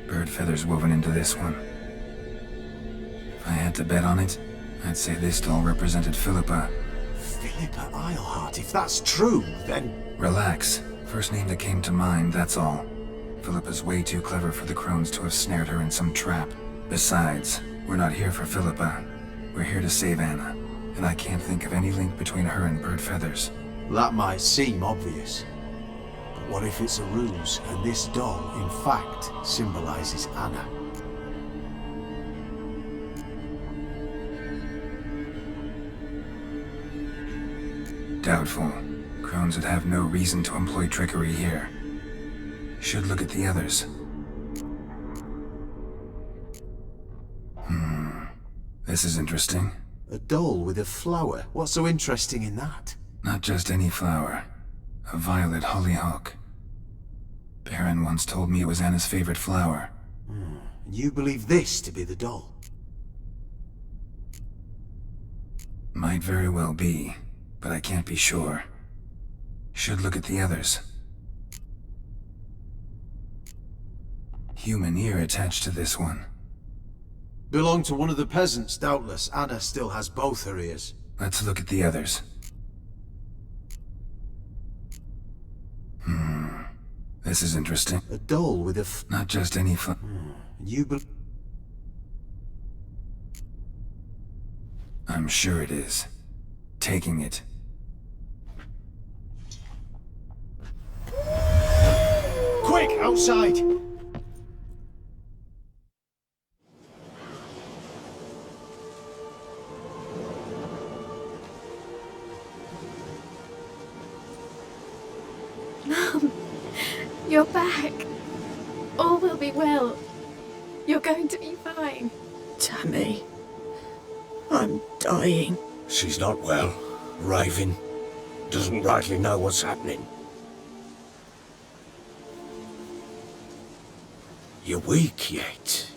Bird feathers woven into this one. If I had to bet on it, I'd say this doll represented Philippa. Philippa Eilhart, if that's true, then... Relax. First name that came to mind, that's all. Philippa's way too clever for the crones to have snared her in some trap. Besides, we're not here for Philippa. We're here to save Anna, and I can't think of any link between her and bird feathers. That might seem obvious. But what if it's a ruse, and this doll, in fact, symbolizes Anna? Doubtful. Crones would have no reason to employ trickery here. Should look at the others. This is interesting. A doll with a flower? What's so interesting in that? Not just any flower. A violet hollyhock. Baron once told me it was Anna's favorite flower. You believe this to be the doll? Might very well be, but I can't be sure. Should look at the others. Human ear attached to this one. Belonged to one of the peasants, doubtless. Anna still has both her ears. Let's look at the others. This is interesting. A doll with a Not just any I'm sure it is. Taking it. Quick, outside! Mum, you're back. All will be well. You're going to be fine. Tammy, I'm dying. She's not well. Raving. Doesn't rightly know what's happening. You're weak yet.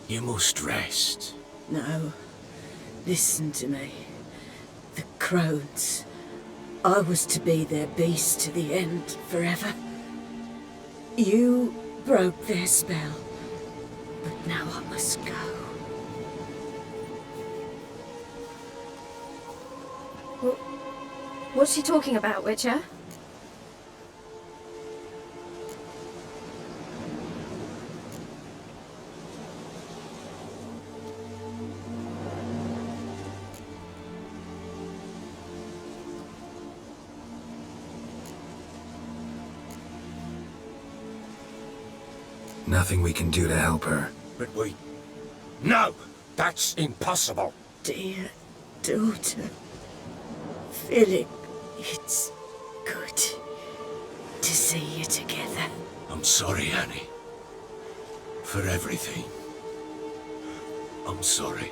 You must rest. No, listen to me. The crones. I was to be their beast to the end, forever. You broke their spell, but now I must go. What's she talking about, Witcher? Nothing we can do to help her. But No! That's impossible! Dear daughter, Philip It's good to see you together. I'm sorry, Annie. For everything. I'm sorry.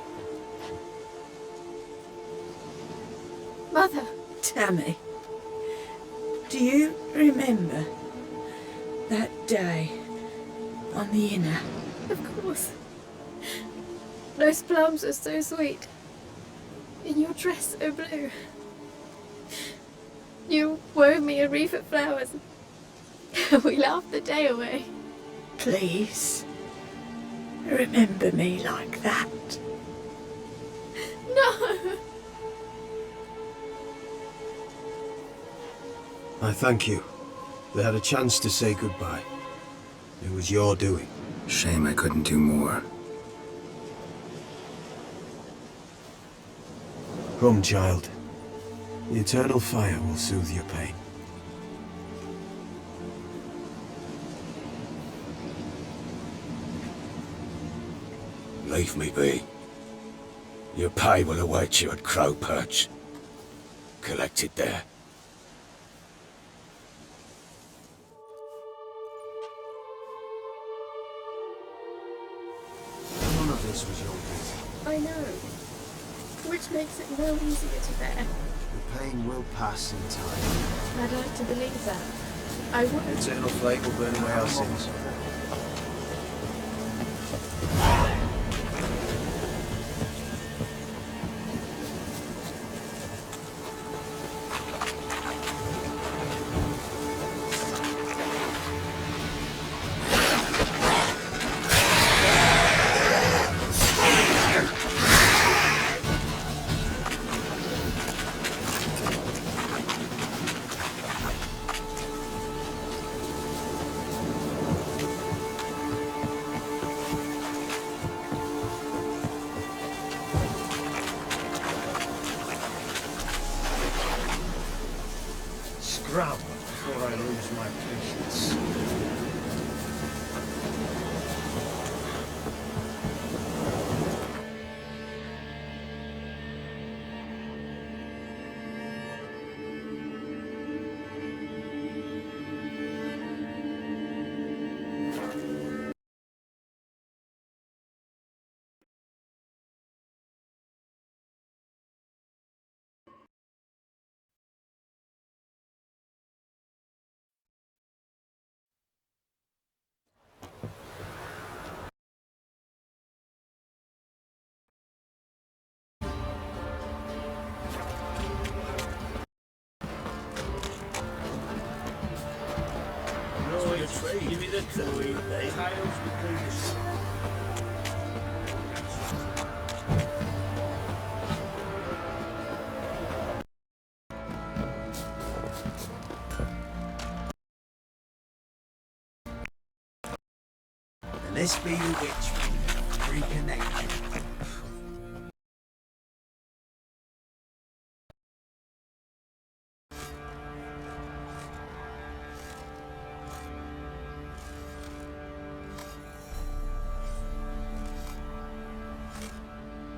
Mother! Tammy, do you remember that day on the Inner? Of course. Those plums are so sweet. And your dress so blue. You wove me a wreath of flowers. We laughed the day away. Please, remember me like that. No! I thank you. They had a chance to say goodbye. It was your doing. Shame I couldn't do more. Come, child. The eternal fire will soothe your pain. Leave me be. Your pay will await you at Crow Perch. Collect it there. None of this was your doing. I know. Which makes it no easier to bear. The pain will pass in time. I'd like to believe that. I would. The eternal flame will burn away our sins. Scrap before I lose my patience. Give me the clue. They hails between the And this be the witch. Reconnect.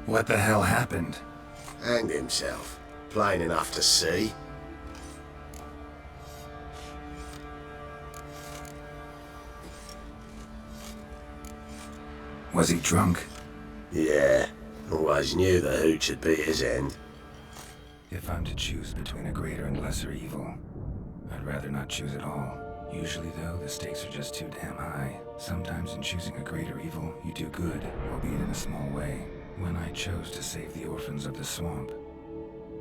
What the hell happened? Hanged himself. Plain enough to see. Was he drunk? Yeah. Always knew the hooch would be his end. If I'm to choose between a greater and lesser evil, I'd rather not choose at all. Usually, though, the stakes are just too damn high. Sometimes in choosing a greater evil, you do good, albeit in a small way. When I chose to save the orphans of the swamp,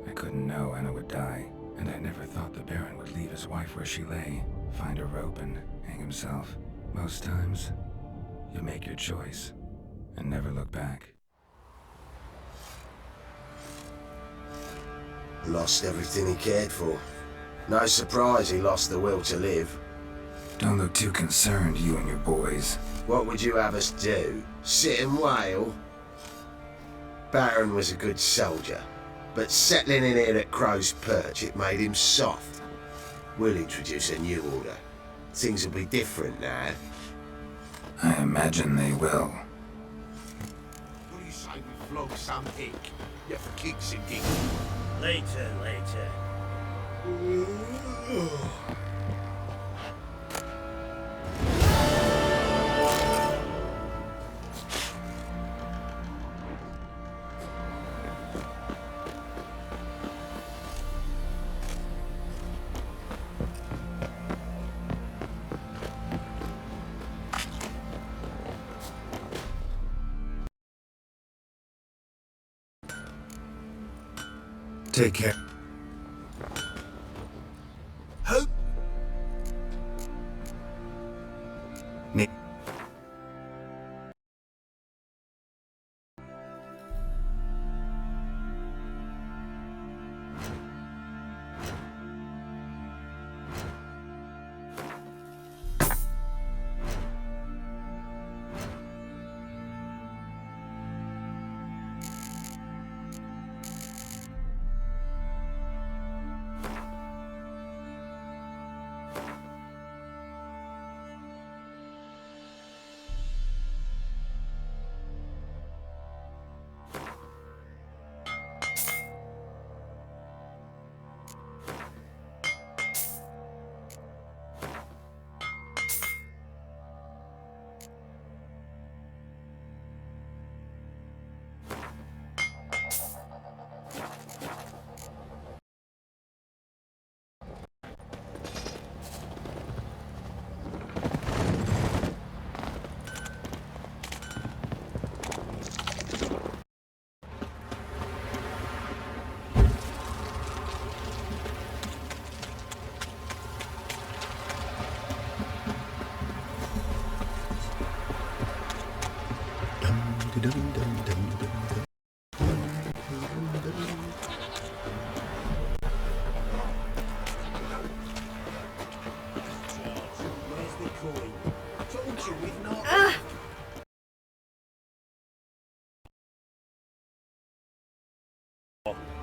I couldn't know Anna would die, and I never thought the Baron would leave his wife where she lay, find a rope and hang himself. Most times, you make your choice and never look back. Lost everything he cared for. No surprise he lost the will to live. Don't look too concerned, you and your boys. What would you have us do? Sit and wail? Baron was a good soldier, but settling in here at Crow's Perch, it made him soft. We'll introduce a new order. Things will be different now. I imagine they will. What do you say we flog some hick? You for kicks and giggles. Later. Take care. Nick.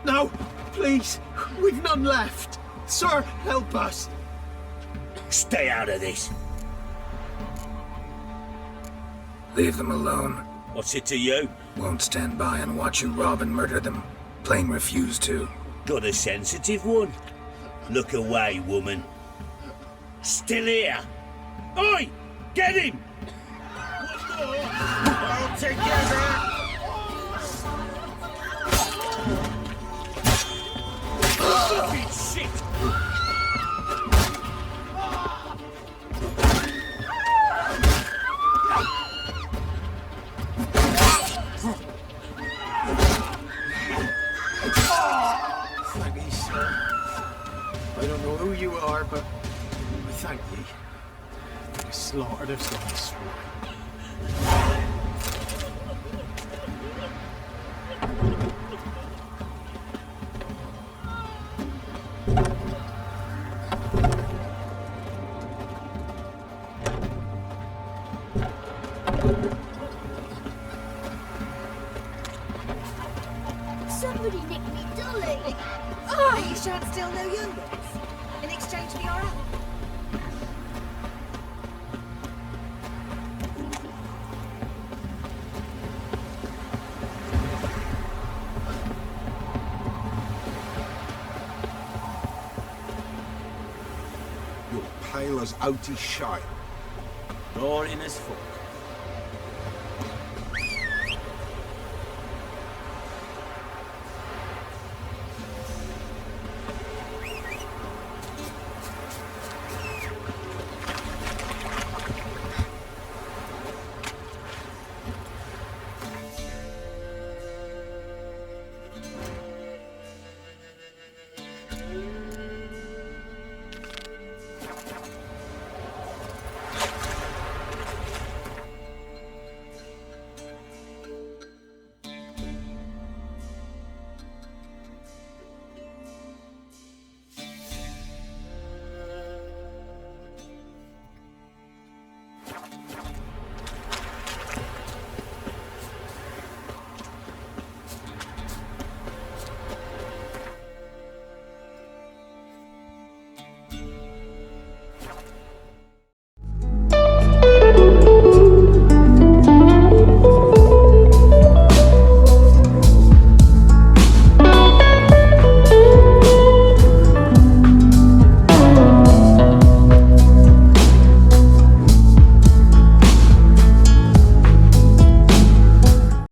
No, please, we've none left. Sir, help us. Stay out of this. Leave them alone. What's it to you? Won't stand by and watch you rob and murder them. Plain refuse to. Got a sensitive one? Look away, woman. Still here. Oi! Get him! All together! Fucking shit! Thank ye, sir. I don't know who you are, but I thank ye. You slaughtered us like swine. Somebody nicked me dolly. Oh, you shan't steal no young'uns in exchange for your help. You're pale as outy shite. Roaring as fuck.